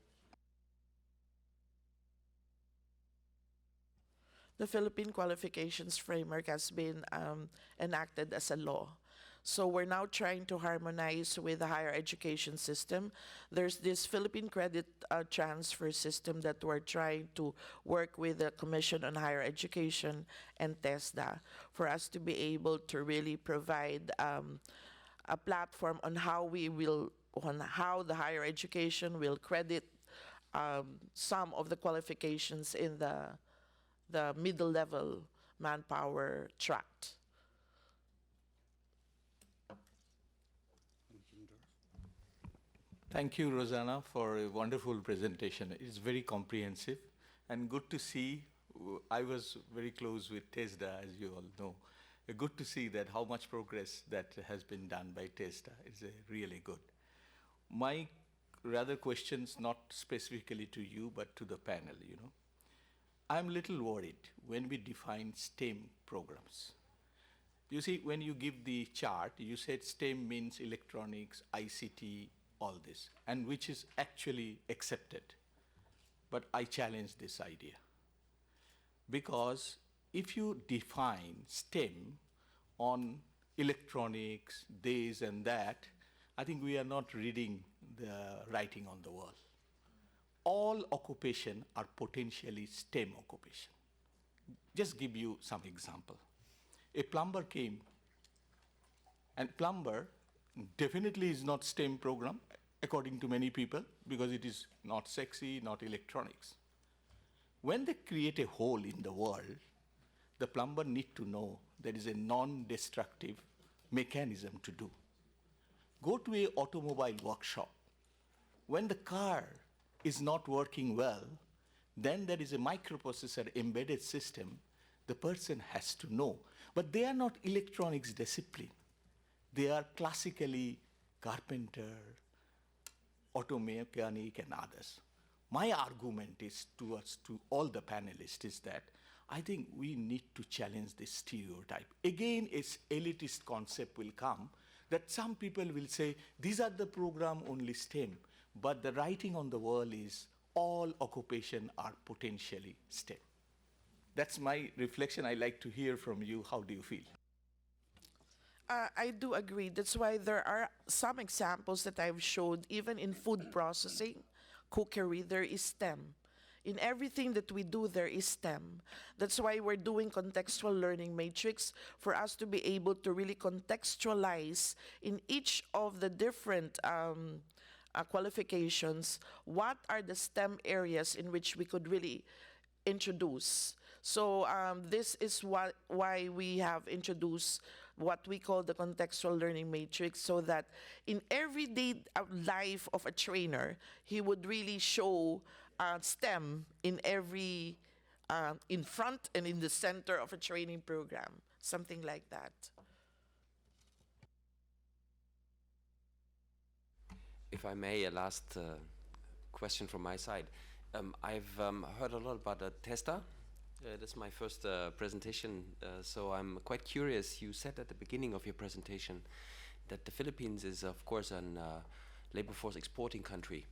The Philippine Qualifications Framework has been enacted as a law. So we're now trying to harmonize with the higher education system. There's this Philippine Credit Transfer System that we're trying to work with the Commission on Higher Education and TESDA for us to be able to really provide a platform on how the higher education will credit some of the qualifications in the middle level manpower tract. Thank you, Rosanna, for a wonderful presentation. It's very comprehensive and good to see. I was very close with TESDA, as you all know. Good to see that how much progress that has been done by TESDA. It's really good. My rather questions, not specifically to you, but to the panel, you know. I'm a little worried when we define STEM programs. You see, when you give the chart, you said STEM means electronics, ICT, all this, and which is actually accepted. But I challenge this idea. Because if you define STEM on electronics, this and that, I think we are not reading the writing on the wall. All occupation are potentially STEM occupation. Just give you some example. A plumber came, and plumber definitely is not STEM program, according to many people, because it is not sexy, not electronics. When they create a hole in the world, the plumber need to know there is a non-destructive mechanism to do. Go to an automobile workshop. When the car is not working well, then there is a microprocessor embedded system the person has to know. But they are not electronics discipline. They are classically carpenter, auto mechanic, and others. My argument is to all the panelists is that I think we need to challenge this stereotype. Again, its elitist concept will come that some people will say, these are the program only STEM, but the writing on the wall is all occupation are potentially STEM. That's my reflection. I like to hear from you. How do you feel? I do agree. That's why there are some examples that I've showed, even in food processing, cookery, there is STEM. In everything that we do, there is STEM. That's why we're doing contextual learning matrix, for us to be able to really contextualize in each of the different qualifications, what are the STEM areas in which we could really introduce. So this is why we have introduced what we call the contextual learning matrix, so that in everyday life of a trainer, he would really show STEM in every, in front and in the center of a training program, something like that. If I may, a last question from my side. I've heard a lot about TESDA. This is my first presentation, so I'm quite curious. You said at the beginning of your presentation that the Philippines is, of course, a labor force exporting country.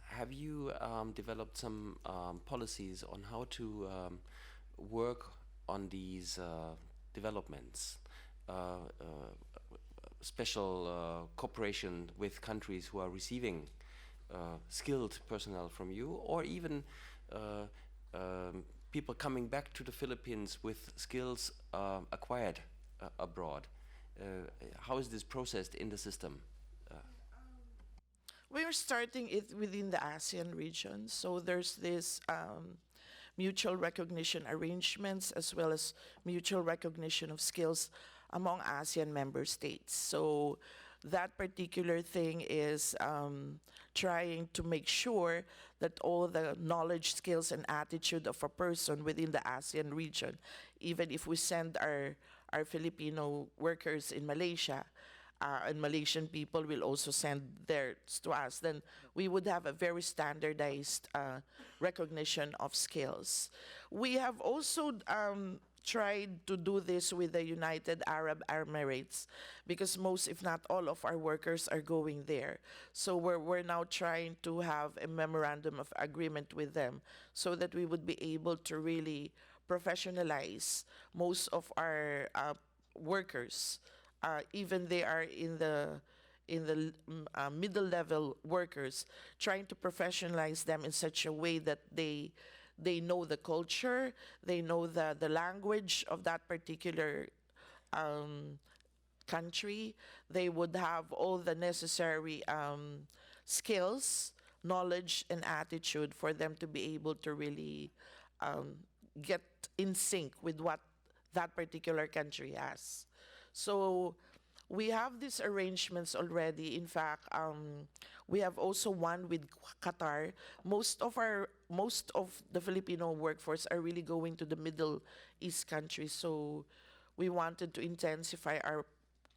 Have you developed some policies on how to work on these developments? Special cooperation with countries who are receiving skilled personnel from you, or even people coming back to the Philippines with skills acquired abroad. How is this processed in the system? We're starting it within the ASEAN region. So there's this mutual recognition arrangements, as well as mutual recognition of skills among ASEAN member states. So that particular thing is trying to make sure that all the knowledge, skills, and attitude of a person within the ASEAN region, even if we send our Filipino workers in Malaysia, and Malaysian people will also send theirs to us, then we would have a very standardized recognition of skills. We have also tried to do this with the United Arab Emirates, because most, if not all, of our workers are going there. So we're now trying to have a memorandum of agreement with them, so that we would be able to really professionalize most of our workers, even they are in the middle level workers, trying to professionalize them in such a way that they know the culture, they know the language of that particular country. They would have all the necessary skills, knowledge, and attitude for them to be able to really get in sync with what that particular country has. So we have these arrangements already. In fact, we have also one with Qatar. Most of the Filipino workforce are really going to the Middle East countries. So we wanted to intensify our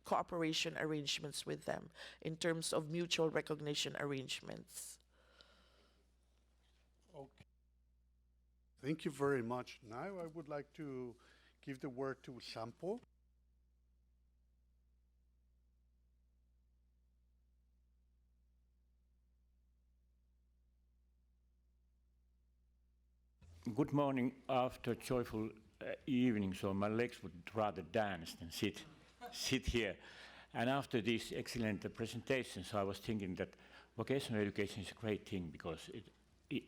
cooperation arrangements with them in terms of mutual recognition arrangements. Okay. Thank you very much. Now I would like to give the word to Sampo. Good morning after joyful evening, so my legs would rather dance than sit here. And after this excellent presentation, so I was thinking that vocational education is a great thing, because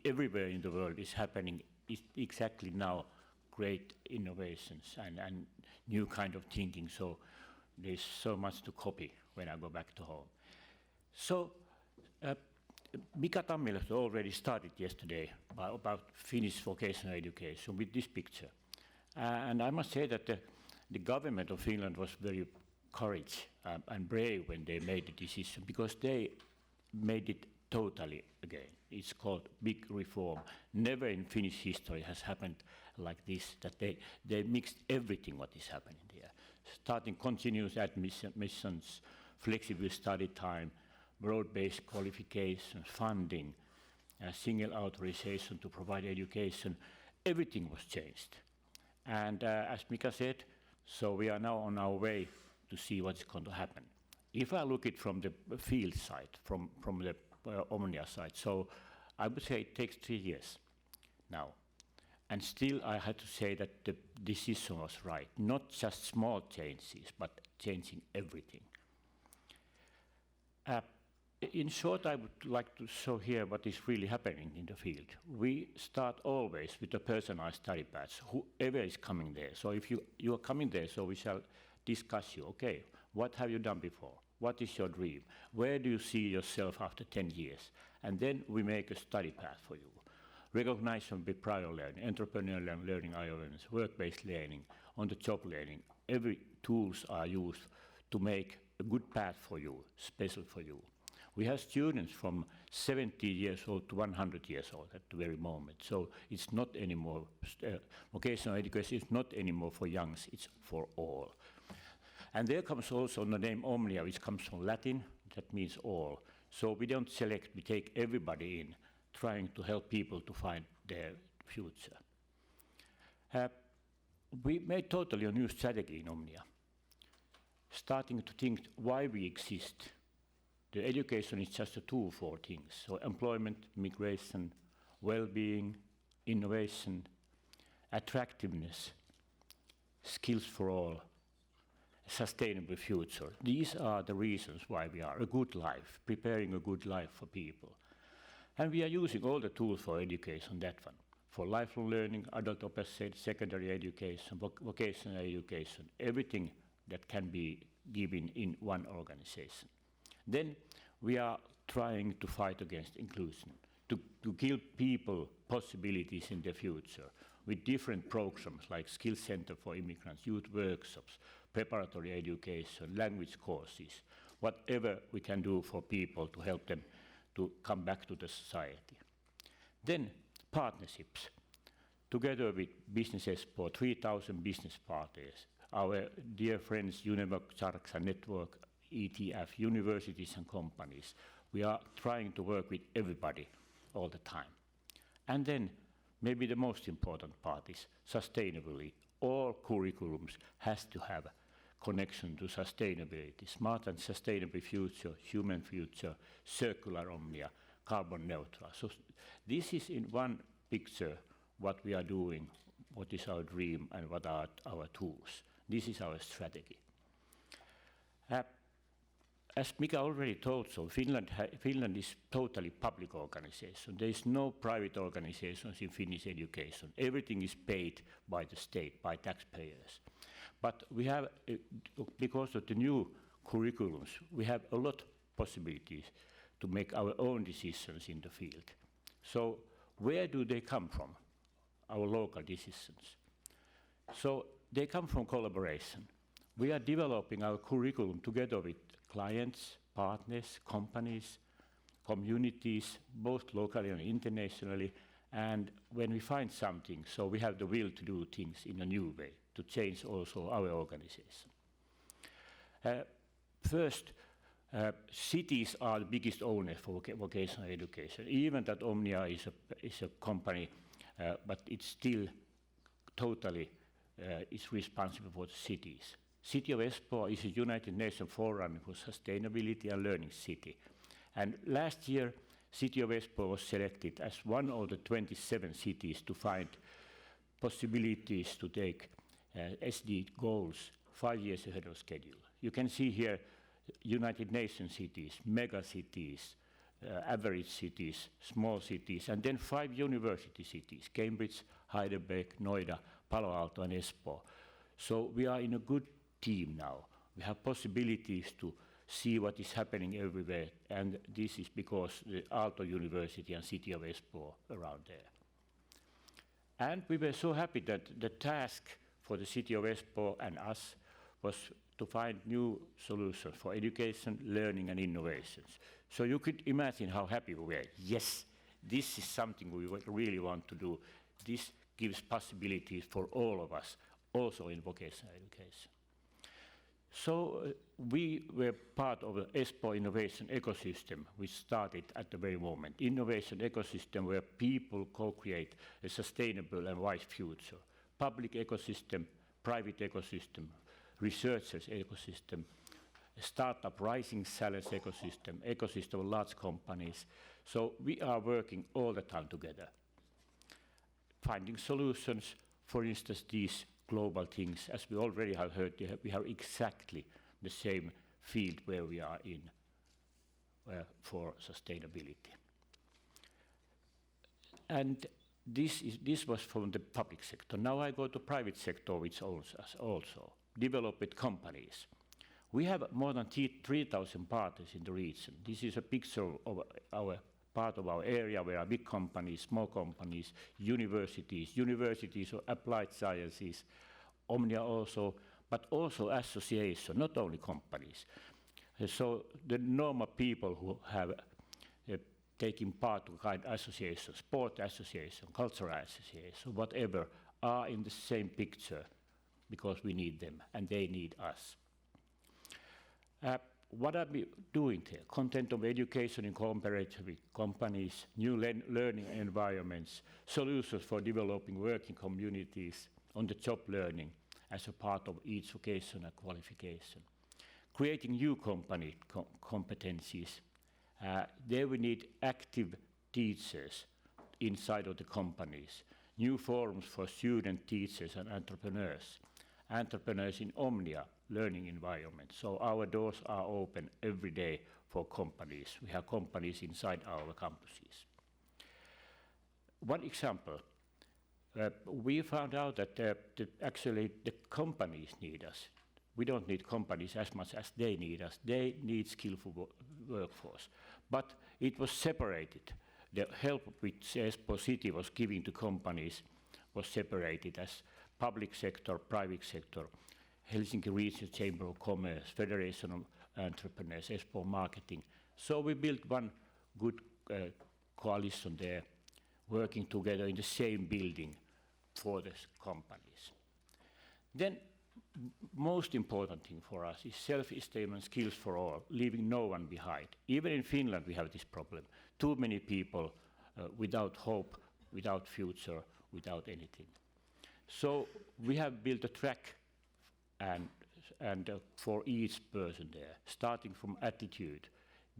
everywhere in the world is happening exactly now great innovations and new kind of thinking. So there's so much to copy when I go back to home. So Mika Tammilehto already started yesterday about Finnish vocational education with this picture. And I must say that the government of Finland was very courageous and brave when they made the decision, because they made it totally again. It's called big reform. Never in Finnish history has happened like this, that they mixed everything what is happening there. Starting continuous admissions, flexible study time, broad-based qualifications, funding, single authorization to provide education, everything was changed. And as Mika said, so we are now on our way to see what's going to happen. If I look at it from the field side, from the Omnia side, so I would say it takes 3 years now. And still I had to say that the decision was right. Not just small changes, but changing everything. In short, I would like to show here what is really happening in the field. We start always with a personalized study paths, whoever is coming there. So if you are coming there, so we shall discuss you, okay, what have you done before? What is your dream? Where do you see yourself after 10 years? And then we make a study path for you. Recognition with prior learning, entrepreneurial learning, awareness, work-based learning, on-the-job learning. Every tools are used to make a good path for you, special for you. We have students from 70 years old to 100 years old at the very moment. So it's not anymore, vocational education is not anymore for youngs, it's for all. And there comes also the name Omnia, which comes from Latin, that means all. So we don't select, we take everybody in, trying to help people to find their future. We made totally a new strategy in Omnia, starting to think why we exist. The education is just a tool for things. So employment, migration, well-being, innovation, attractiveness, skills for all, sustainable future. These are the reasons why we are a good life, preparing a good life for people. And we are using all the tools for education, that one. For lifelong learning, adult opposite, secondary education, vocational education, everything that can be given in one organization. Then we are trying to fight against inclusion, to give people possibilities in the future with different programs like Skill Center for Immigrants, youth workshops, preparatory education, language courses, whatever we can do for people to help them to come back to the society. Then partnerships. Together with businesses for 3,000 business partners, our dear friends UNEVOC, CHARXA Network, ETF, universities and companies. We are trying to work with everybody all the time. And then maybe the most important part is sustainability. All curriculums has to have connection to sustainability, smart and sustainable future, human future, circular Omnia, carbon neutral. So this is in one picture what we are doing, what is our dream and what are our tools. This is our strategy. As Mika already told, so Finland is totally public organization. There is no private organizations in Finnish education. Everything is paid by the state, by taxpayers. But we have, because of the new curriculums, we have a lot of possibilities to make our own decisions in the field. So where do they come from, our local decisions? So they come from collaboration. We are developing our curriculum together with clients, partners, companies, communities, both locally and internationally. And when we find something, so we have the will to do things in a new way, to change also our organization. First, cities are the biggest owners for vocational education. Even that Omnia is a company, but it's still totally is responsible for the cities. City of Espoo is a United Nations forerunner for sustainability and learning city. And last year, City of Espoo was selected as one of the 27 cities to find possibilities to take SD goals 5 years ahead of schedule. You can see here United Nations cities, mega cities, average cities, small cities, and then 5 university cities, Cambridge, Heidelberg, Noida, Palo Alto, and Espoo. So we are in a good team now. We have possibilities to see what is happening everywhere, and this is because the Aalto University and City of Espoo around there. And we were so happy that the task for the City of Espoo and us was to find new solutions for education, learning, and innovations. So you could imagine how happy we were. Yes, this is something we really want to do. This gives possibilities for all of us, also in vocational education. So we were part of the Espoo innovation ecosystem, which started at the very moment. Innovation ecosystem where people co-create a sustainable and wise future. Public ecosystem, private ecosystem, researchers ecosystem, startup rising salaries ecosystem, ecosystem of large companies. So we are working all the time together, finding solutions. For instance, these global things, as we already have heard, we have exactly the same field where we are in for sustainability. And this was from the public sector. Now I go to private sector, which also develop with companies. We have more than 3,000 partners in the region. This is a picture of our part of our area where are big companies, small companies, universities of applied sciences, Omnia also, but also associations, not only companies. So the normal people who have taking part to kind of associations, sport association, cultural association, whatever, are in the same picture because we need them and they need us. What are we doing here? Content of education in cooperative with companies, new learning environments, solutions for developing working communities, on-the-job learning as a part of each vocational qualification. Creating new company competencies. There we need active teachers inside of the companies, new forums for student teachers and entrepreneurs. Entrepreneurs in Omnia learning environment. So our doors are open every day for companies. We have companies inside our campuses. One example, we found out that actually the companies need us. We don't need companies as much as they need us. They need skillful workforce. But it was separated. The help which Espoo City was giving to companies was separated as public sector, private sector, Helsinki Region Chamber of Commerce, Federation of Entrepreneurs, Espoo Marketing. So we built one good coalition there, working together in the same building for the companies. Then most important thing for us is self-esteem and skills for all, leaving no one behind. Even in Finland we have this problem. Too many people without hope, without future, without anything. So we have built a track and for each person there, starting from attitude,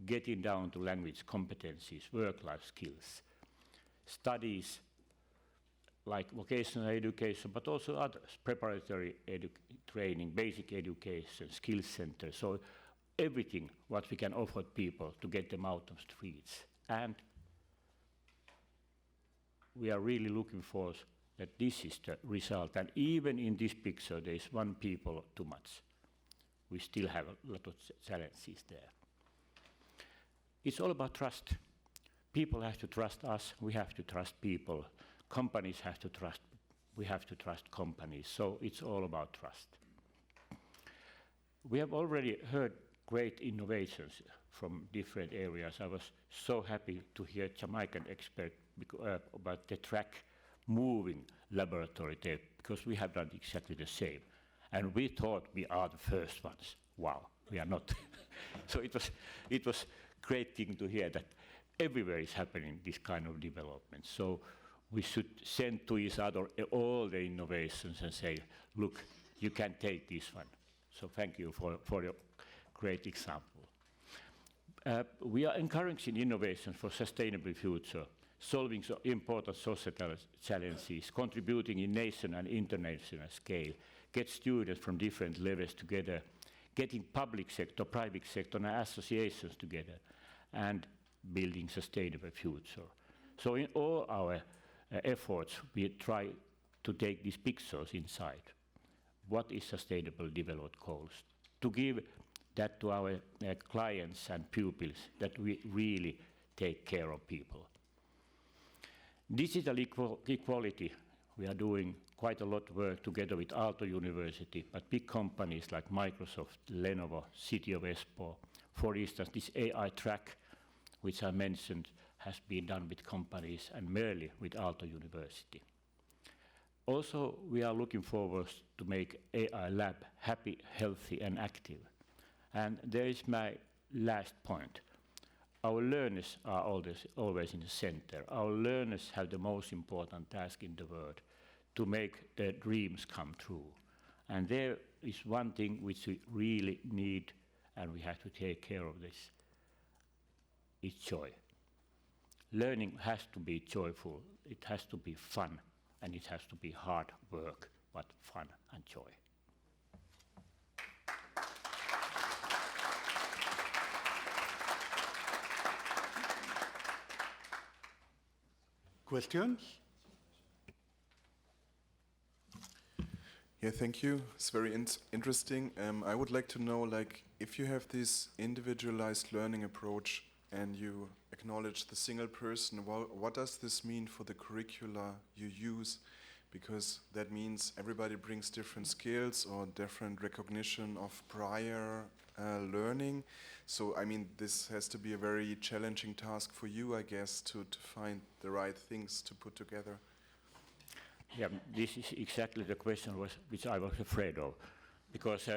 getting down to language competencies, work-life skills, studies like vocational education, but also others, preparatory training, basic education, skills centers, so everything what we can offer people to get them out of streets. And we are really looking for that this is the result. And even in this picture, there is one people too much. We still have a lot of challenges there. It's all about trust. People have to trust us, we have to trust people. Companies have to trust, we have to trust companies. So it's all about trust. We have already heard great innovations from different areas. I was so happy to hear Jamaican expert about the track moving laboratory there, because we have done exactly the same. And we thought we are the first ones. Wow, we are not. So it was great thing to hear that everywhere is happening this kind of development. So we should send to each other all the innovations and say, look, you can take this one. So thank you for your great example. We are encouraging innovations for sustainable future, solving important societal challenges, contributing in nation and international scale, get students from different levels together, getting public sector, private sector and associations together, and building sustainable future. So in all our efforts, we try to take these pictures inside. What is sustainable development goals? To give that to our clients and pupils, that we really take care of people. Digital equality, We are doing quite a lot of work together with Aalto University, but big companies like Microsoft, Lenovo, City of Espoo. For instance, this AI track, which I mentioned, has been done with companies and merely with Aalto University. Also, we are looking forward to make AI lab happy, healthy, and active. And there is my last point. Our learners are always in the center. Our learners have the most important task in the world, to make their dreams come true. And there is one thing which we really need, and we have to take care of this. It's joy. Learning has to be joyful, it has to be fun, and it has to be hard work, but fun and joy. Questions? Yeah, thank you. It's very interesting. I would like to know, like, if you have this individualized learning approach and you acknowledge the single person, what does this mean for the curricula you use? Because that means everybody brings different skills or different recognition of prior learning. So, I mean, this has to be a very challenging task for you, I guess, to find the right things to put together. Yeah, this is exactly the question which I was afraid of. Because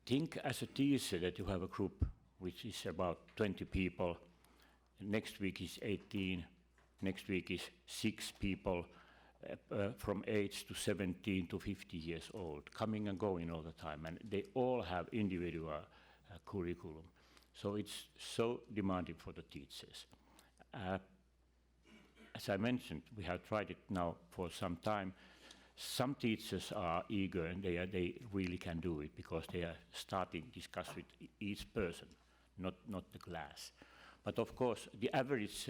think as a teacher that you have a group which is about 20 people. Next week is 18. Next week is 6 people from age to 17 to 50 years old, coming and going all the time. And they all have individual curriculum. So it's so demanding for the teachers. As I mentioned, we have tried it now for some time. Some teachers are eager and they really can do it because they are starting to discuss with each person, not the class. But of course, the average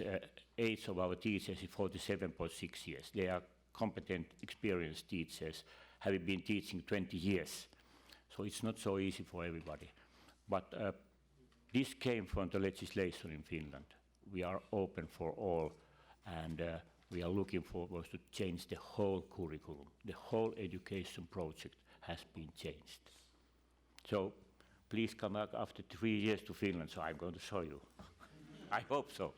age of our teachers is 47.6 years. They are competent, experienced teachers, having been teaching 20 years. So it's not so easy for everybody. But this came from the legislation in Finland. We are open for all, and we are looking forward to change the whole curriculum. The whole education project has been changed. So please come back after 3 years to Finland, so I'm going to show you. I hope so.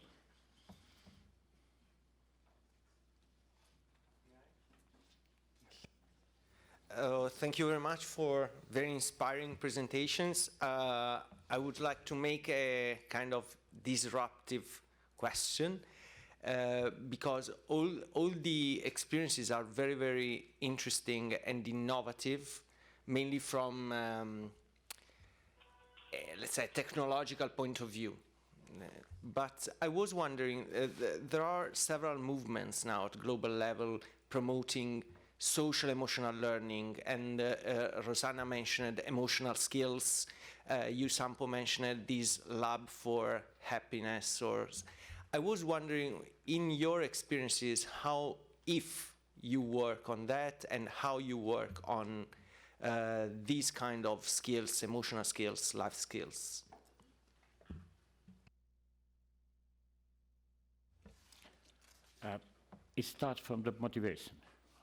Thank you very much for very inspiring presentations. I would like to make a kind of disruptive question because all the experiences are very, very interesting and innovative, mainly from, let's say, technological point of view. But I was wondering, there are several movements now at global level promoting social emotional learning, and Rosanna mentioned emotional skills. You, Sampo, mentioned this lab for happiness. Or I was wondering, in your experiences, how, if you work on that, and how you work on these kind of skills, emotional skills, life skills. It starts from the motivation,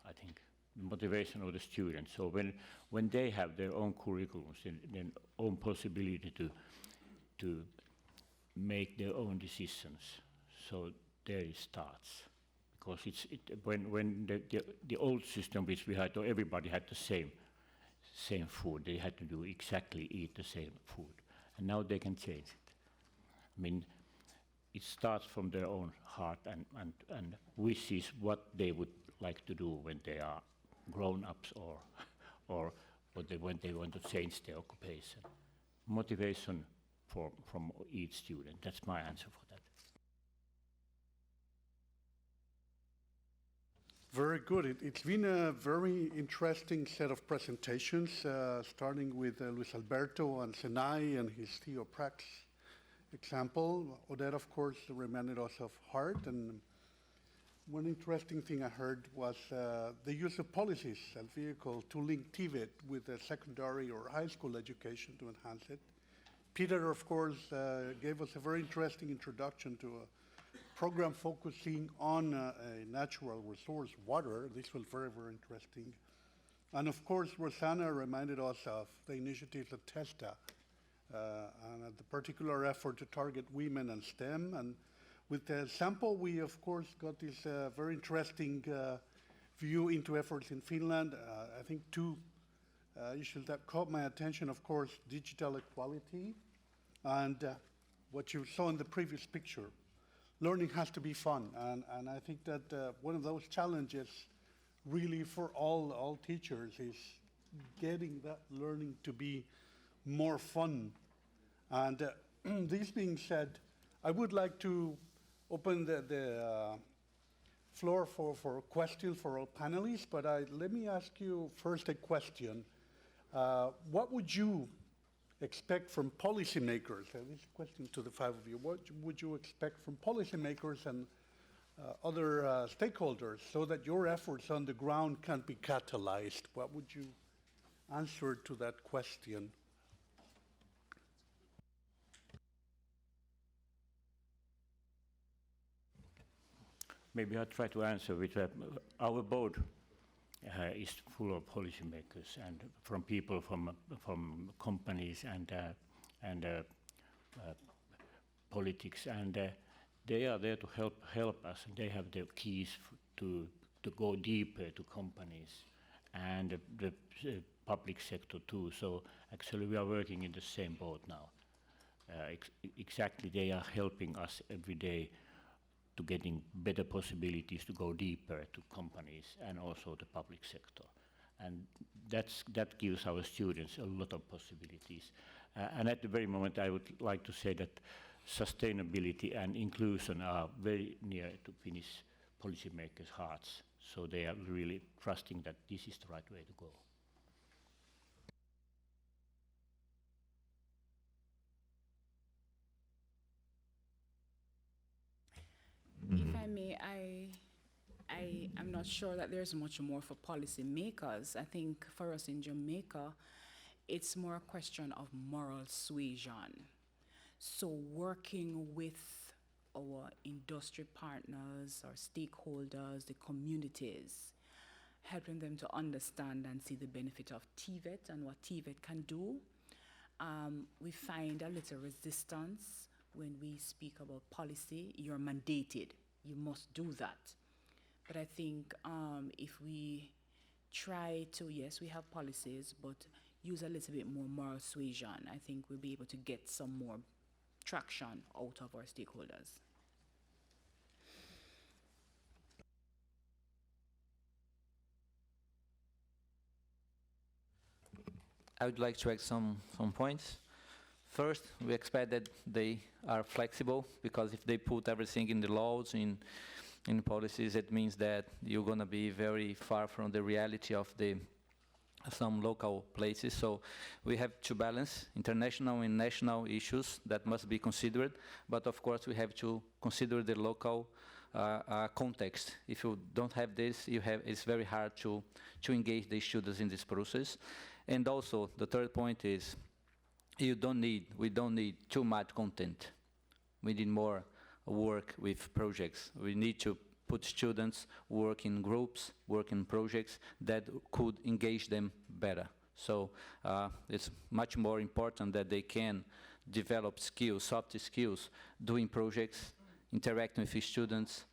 I think. Motivation of the students. So when they have their own curriculums and their own possibility to make their own decisions, so there it starts. Because when the old system which we had, everybody had the same food. They had to do exactly eat the same food, and now they can change it. I mean, it starts from their own heart and wishes what they would like to do when they are grown-ups or when they want to change their occupation. Motivation from each student. That's my answer for that. Very good. It's been a very interesting set of presentations, starting with Luis Alberto and Senai and his Theoprax example. Odette, of course, reminded us of HEART, and one interesting thing I heard was the use of policies as vehicle to link TVET with the secondary or high school education to enhance it. Peter, of course, gave us a very interesting introduction program focusing on a natural resource, water. This was very, very interesting. And of course, Rosanna reminded us of the initiatives at TESDA and the particular effort to target women and STEM. And with the sample, we of course got this very interesting view into efforts in Finland. I think two issues that caught my attention, of course, digital equality and what you saw in the previous picture. Learning has to be fun, and I think that one of those challenges really for all teachers is getting that learning to be more fun. And this being said, I would like to open the floor for questions for all panelists, but let me ask you first a question. What would you expect from policymakers? And this is a question to the five of you. What would you expect from policymakers and other stakeholders so that your efforts on the ground can be catalyzed? What would you answer to that question? Maybe I'll try to answer with our board is full of policymakers and from people from companies and politics, and they are there to help us. They have the keys to go deeper to companies and the public sector too. So actually we are working in the same boat now. Exactly, they are helping us every day to getting better possibilities to go deeper to companies and also the public sector. And that gives our students a lot of possibilities. And at the very moment, I would like to say that sustainability and inclusion are very near to Finnish policymakers' hearts. So they are really trusting that this is the right way to go. If I may, I'm not sure that there's much more for policy makers. I think for us in Jamaica, it's more a question of moral suasion. So working with our industry partners, our stakeholders, the communities, helping them to understand and see the benefit of TVET and what TVET can do. We find a little resistance when we speak about policy. You're mandated, you must do that. But I think if we try to, yes, we have policies, but use a little bit more moral suasion, I think we'll be able to get some more traction out of our stakeholders. I would like to add some points. First, we expect that they are flexible, because if they put everything in the laws, in policies, it means that you're going to be very far from the reality of some local places. So we have to balance international and national issues that must be considered, but of course we have to consider the local context. If you don't have this, it's very hard to engage the students in this process. And also, the third point is, we don't need too much content. We need more work with projects. We need to put students work in groups, work in projects that could engage them better. So it's much more important that they can develop skills, soft skills, doing projects, interacting with students,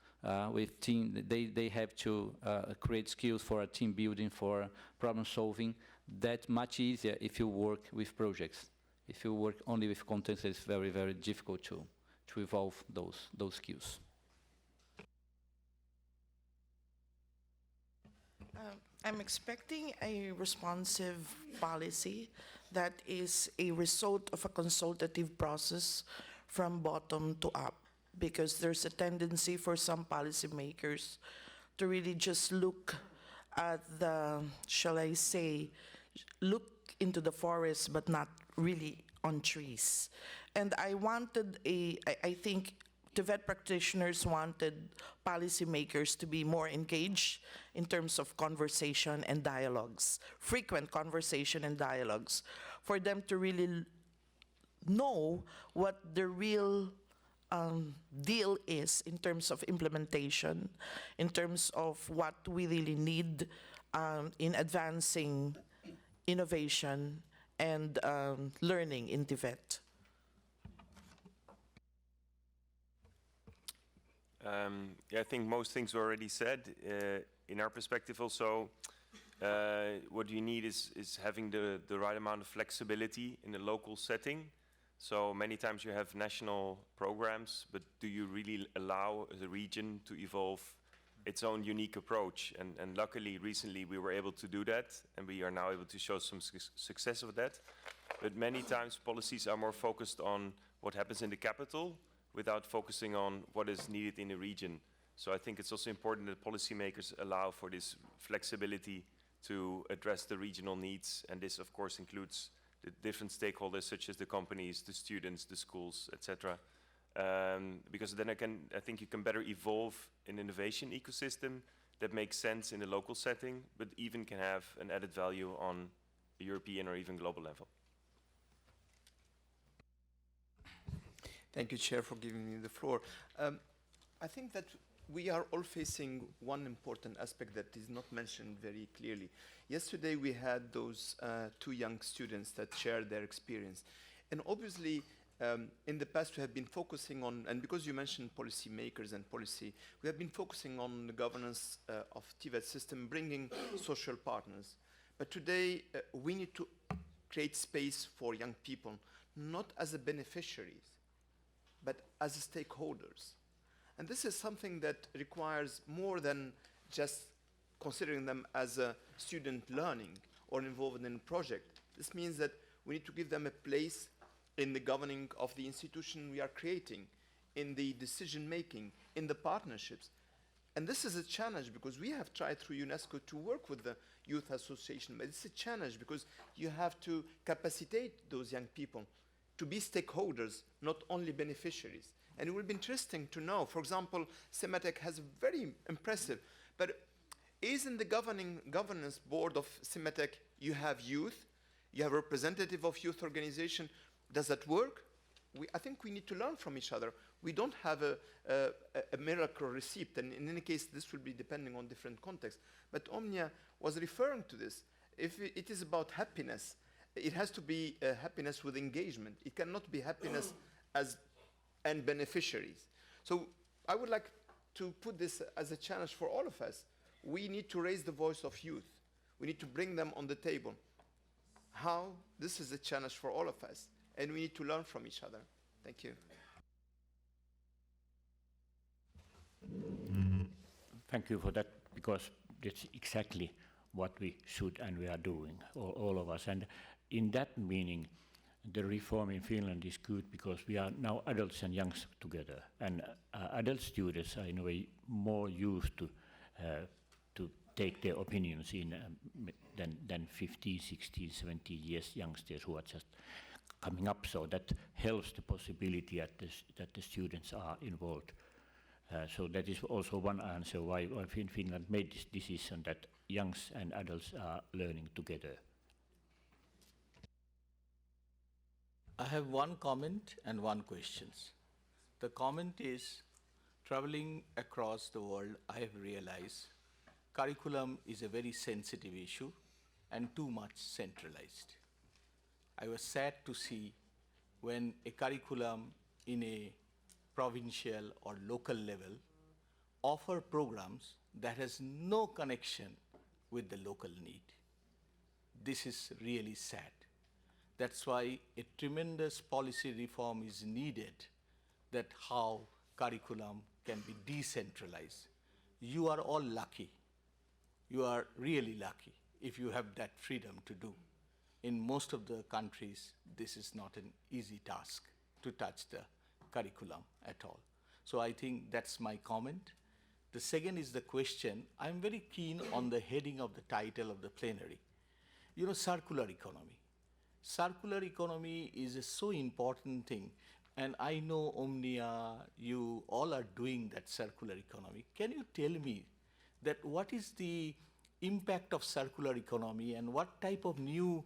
with team. They have to create skills for a team building, for problem solving. That's much easier if you work with projects. If you work only with content, it's very, very difficult to evolve those skills. I'm expecting a responsive policy that is a result of a consultative process from bottom to up, because there's a tendency for some policymakers to really just look at the, shall I say, look into the forest but not really on trees. And I wanted I think TVET practitioners wanted policymakers to be more engaged in terms of conversation and dialogues, frequent conversation and dialogues, for them to really know what the real deal is in terms of implementation, in terms of what we really need in advancing innovation and learning in TVET. Yeah, I think most things were already said. In our perspective also, what you need is having the right amount of flexibility in a local setting. So many times you have national programs, but do you really allow the region to evolve its own unique approach? And luckily, recently, we were able to do that, and we are now able to show some success of that. But many times, policies are more focused on what happens in the capital without focusing on what is needed in the region. So I think it's also important that policymakers allow for this flexibility to address the regional needs, and this, of course, includes the different stakeholders, such as the companies, the students, the schools, etc. Because then I think you can better evolve an innovation ecosystem that makes sense in the local setting, but even can have an added value on a European or even global level. Thank you, Chair, for giving me the floor. I think that we are all facing one important aspect that is not mentioned very clearly. Yesterday, we had those two young students that shared their experience. And obviously, in the past, we have been focusing on, and because you mentioned policy makers and policy, we have been focusing on the governance of TVET system, bringing social partners. But today, we need to create space for young people, not as a beneficiaries, but as stakeholders. And this is something that requires more than just considering them as a student learning or involved in a project. This means that we need to give them a place in the governing of the institution we are creating, in the decision making, in the partnerships. And this is a challenge because we have tried through UNESCO to work with the Youth Association, but it's a challenge because you have to capacitate those young people to be stakeholders, not only beneficiaries. And it will be interesting to know, for example, CIMATEC has very impressive, but is in the governance board of CIMATEC, you have youth, you have representative of youth organization. Does that work? I think we need to learn from each other. We don't have a miracle receipt, and in any case, this will be depending on different contexts. But Omnia was referring to this. If it is about happiness, it has to be happiness with engagement. It cannot be happiness and beneficiaries. So I would like to put this as a challenge for all of us. We need to raise the voice of youth. We need to bring them on the table. How? This is a challenge for all of us. And we need to learn from each other. Thank you. Thank you for that, because that's exactly what we should and we are doing, all of us. And in that meaning, the reform in Finland is good because we are now adults and youngs together. And adult students are in a way more used to take their opinions in than 15, 16, 17 years youngsters who are just coming up. So that helps the possibility that the students are involved. So that is also one answer why Finland made this decision that youngs and adults are learning together. I have one comment and one question. The comment is, traveling across the world, I have realized curriculum is a very sensitive issue and too much centralized. I was sad to see when a curriculum in a provincial or local level offer programs that has no connection with the local need. This is really sad. That's why a tremendous policy reform is needed, that how curriculum can be decentralized. You are all lucky. You are really lucky if you have that freedom to do. In most of the countries, this is not an easy task to touch the curriculum at all. So I think that's my comment. The second is the question. I'm very keen on the heading of the title of the plenary. You know, circular economy. Circular economy is a so important thing. And I know Omnia, you all are doing that circular economy. Can you tell me that what is the impact of circular economy and what type of new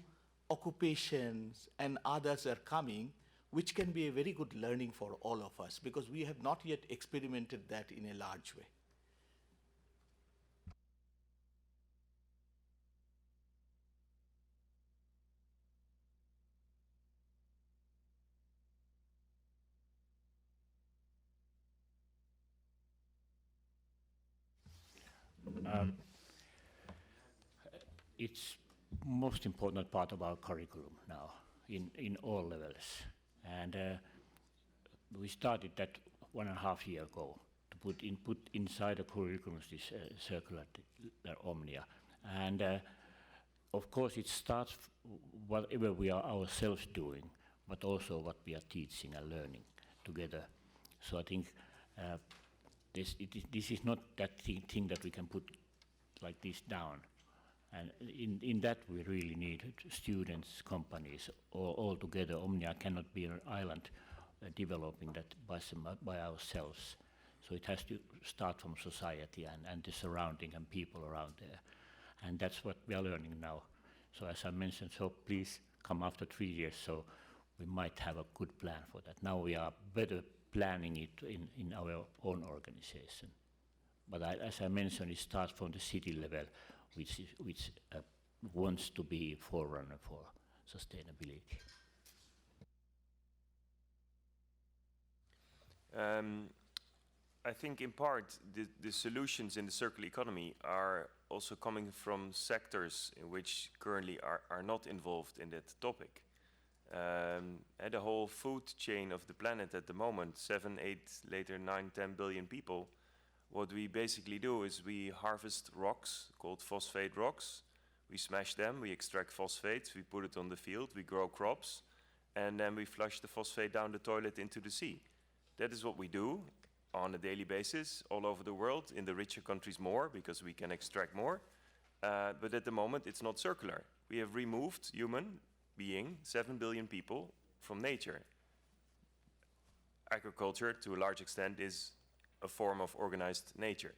occupations and others are coming which can be a very good learning for all of us, because we have not yet experimented that in a large way. It's most important part of our curriculum now in all levels. And we started that 1.5 years ago to put inside the curriculum this circular omnia. And of course it starts whatever we are ourselves doing, but also what we are teaching and learning together. So I think this is not that thing that we can put like this down. And in that we really need students, companies, all together. Omnia cannot be an island developing that by ourselves. So it has to start from society and the surrounding and people around there. And that's what we are learning now. So as I mentioned, so please come after 3 years, so we might have a good plan for that. Now we are better planning it in our own organization. But as I mentioned, it starts from the city level, which wants to be forerunner for sustainability. I think in part the solutions in the circular economy are also coming from sectors in which currently are not involved in that topic. And the whole food chain of the planet at the moment, 7, 8, later 9, 10 billion people, what we basically do is we harvest rocks called phosphate rocks. We smash them, we extract phosphates, we put it on the field, we grow crops, and then we flush the phosphate down the toilet into the sea. That is what we do on a daily basis all over the world, in the richer countries more, because we can extract more. But at the moment, it's not circular. We have removed human being, 7 billion people, from nature. Agriculture, to a large extent, is a form of organized nature.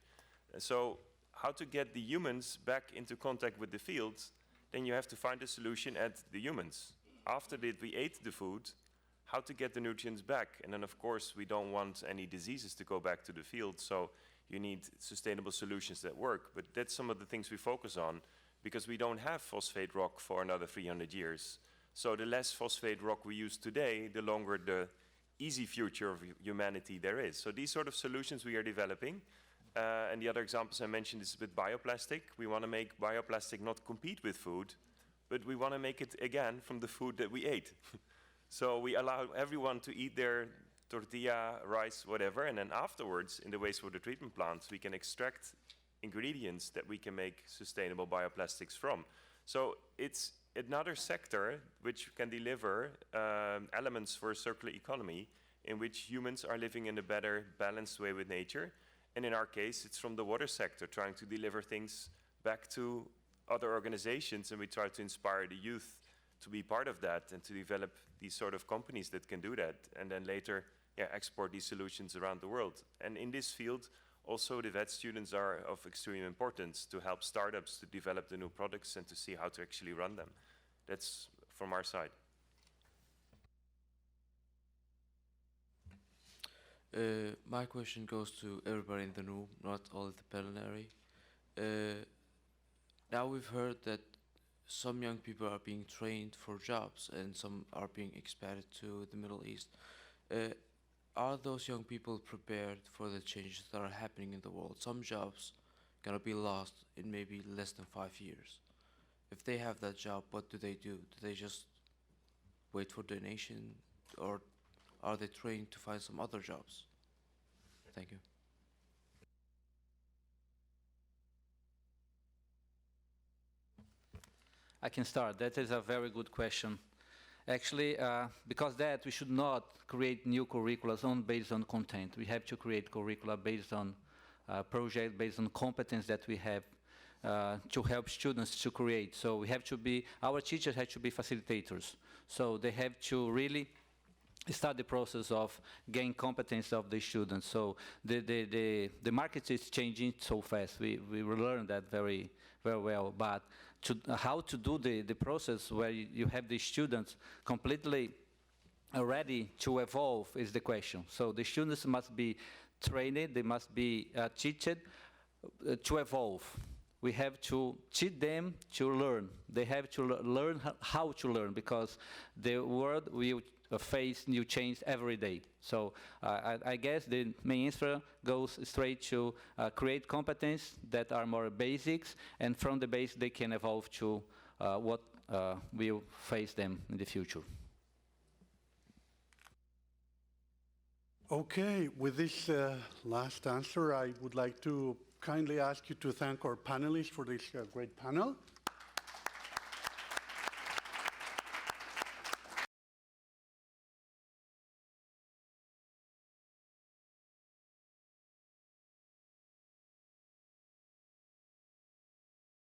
So how to get the humans back into contact with the fields, then you have to find a solution at the humans. After that we ate the food, how to get the nutrients back. And then of course we don't want any diseases to go back to the field, so you need sustainable solutions that work. But that's some of the things we focus on, because we don't have phosphate rock for another 300 years. So the less phosphate rock we use today, the longer the easy future of humanity there is. So these sort of solutions we are developing. And the other examples I mentioned is with bioplastic. We want to make bioplastic not compete with food, but we want to make it again from the food that we ate. So we allow everyone to eat their tortilla, rice, whatever, and then afterwards in the wastewater treatment plants we can extract ingredients that we can make sustainable bioplastics from. So it's another sector which can deliver elements for a circular economy in which humans are living in a better, balanced way with nature. And in our case, it's from the water sector, trying to deliver things back to other organizations, and we try to inspire the youth to be part of that and to develop these sort of companies that can do that, and then later export these solutions around the world. And in this field, also the VET students are of extreme importance to help startups to develop the new products and to see how to actually run them. That's from our side. My question goes to everybody in the room, not all at the plenary. Now we've heard that some young people are being trained for jobs and some are being expanded to the Middle East. Are those young people prepared for the changes that are happening in the world? Some jobs gonna be lost in maybe less than 5 years. If they have that job, what do? Do they just wait for donation, or are they trained to find some other jobs? Thank you. I can start. That is a very good question. Actually, because that we should not create new curricula only based on content. We have to create curricula based on project, based on competence that we have to help students to create. So we have to be, our teachers have to be facilitators. So they have to really start the process of gain competence of the students. So the market is changing so fast. We will learn that very well. But how to do the process where you have the students completely ready to evolve is the question. So the students must be trained, they must be teached to evolve. We have to teach them to learn. They have to learn how to learn, because the world will face new change every day. So I guess the main answer goes straight to create competence that are more basics, and from the base they can evolve to what will face them in the future. Okay, with this last answer, I would like to kindly ask you to thank our panelists for this great panel.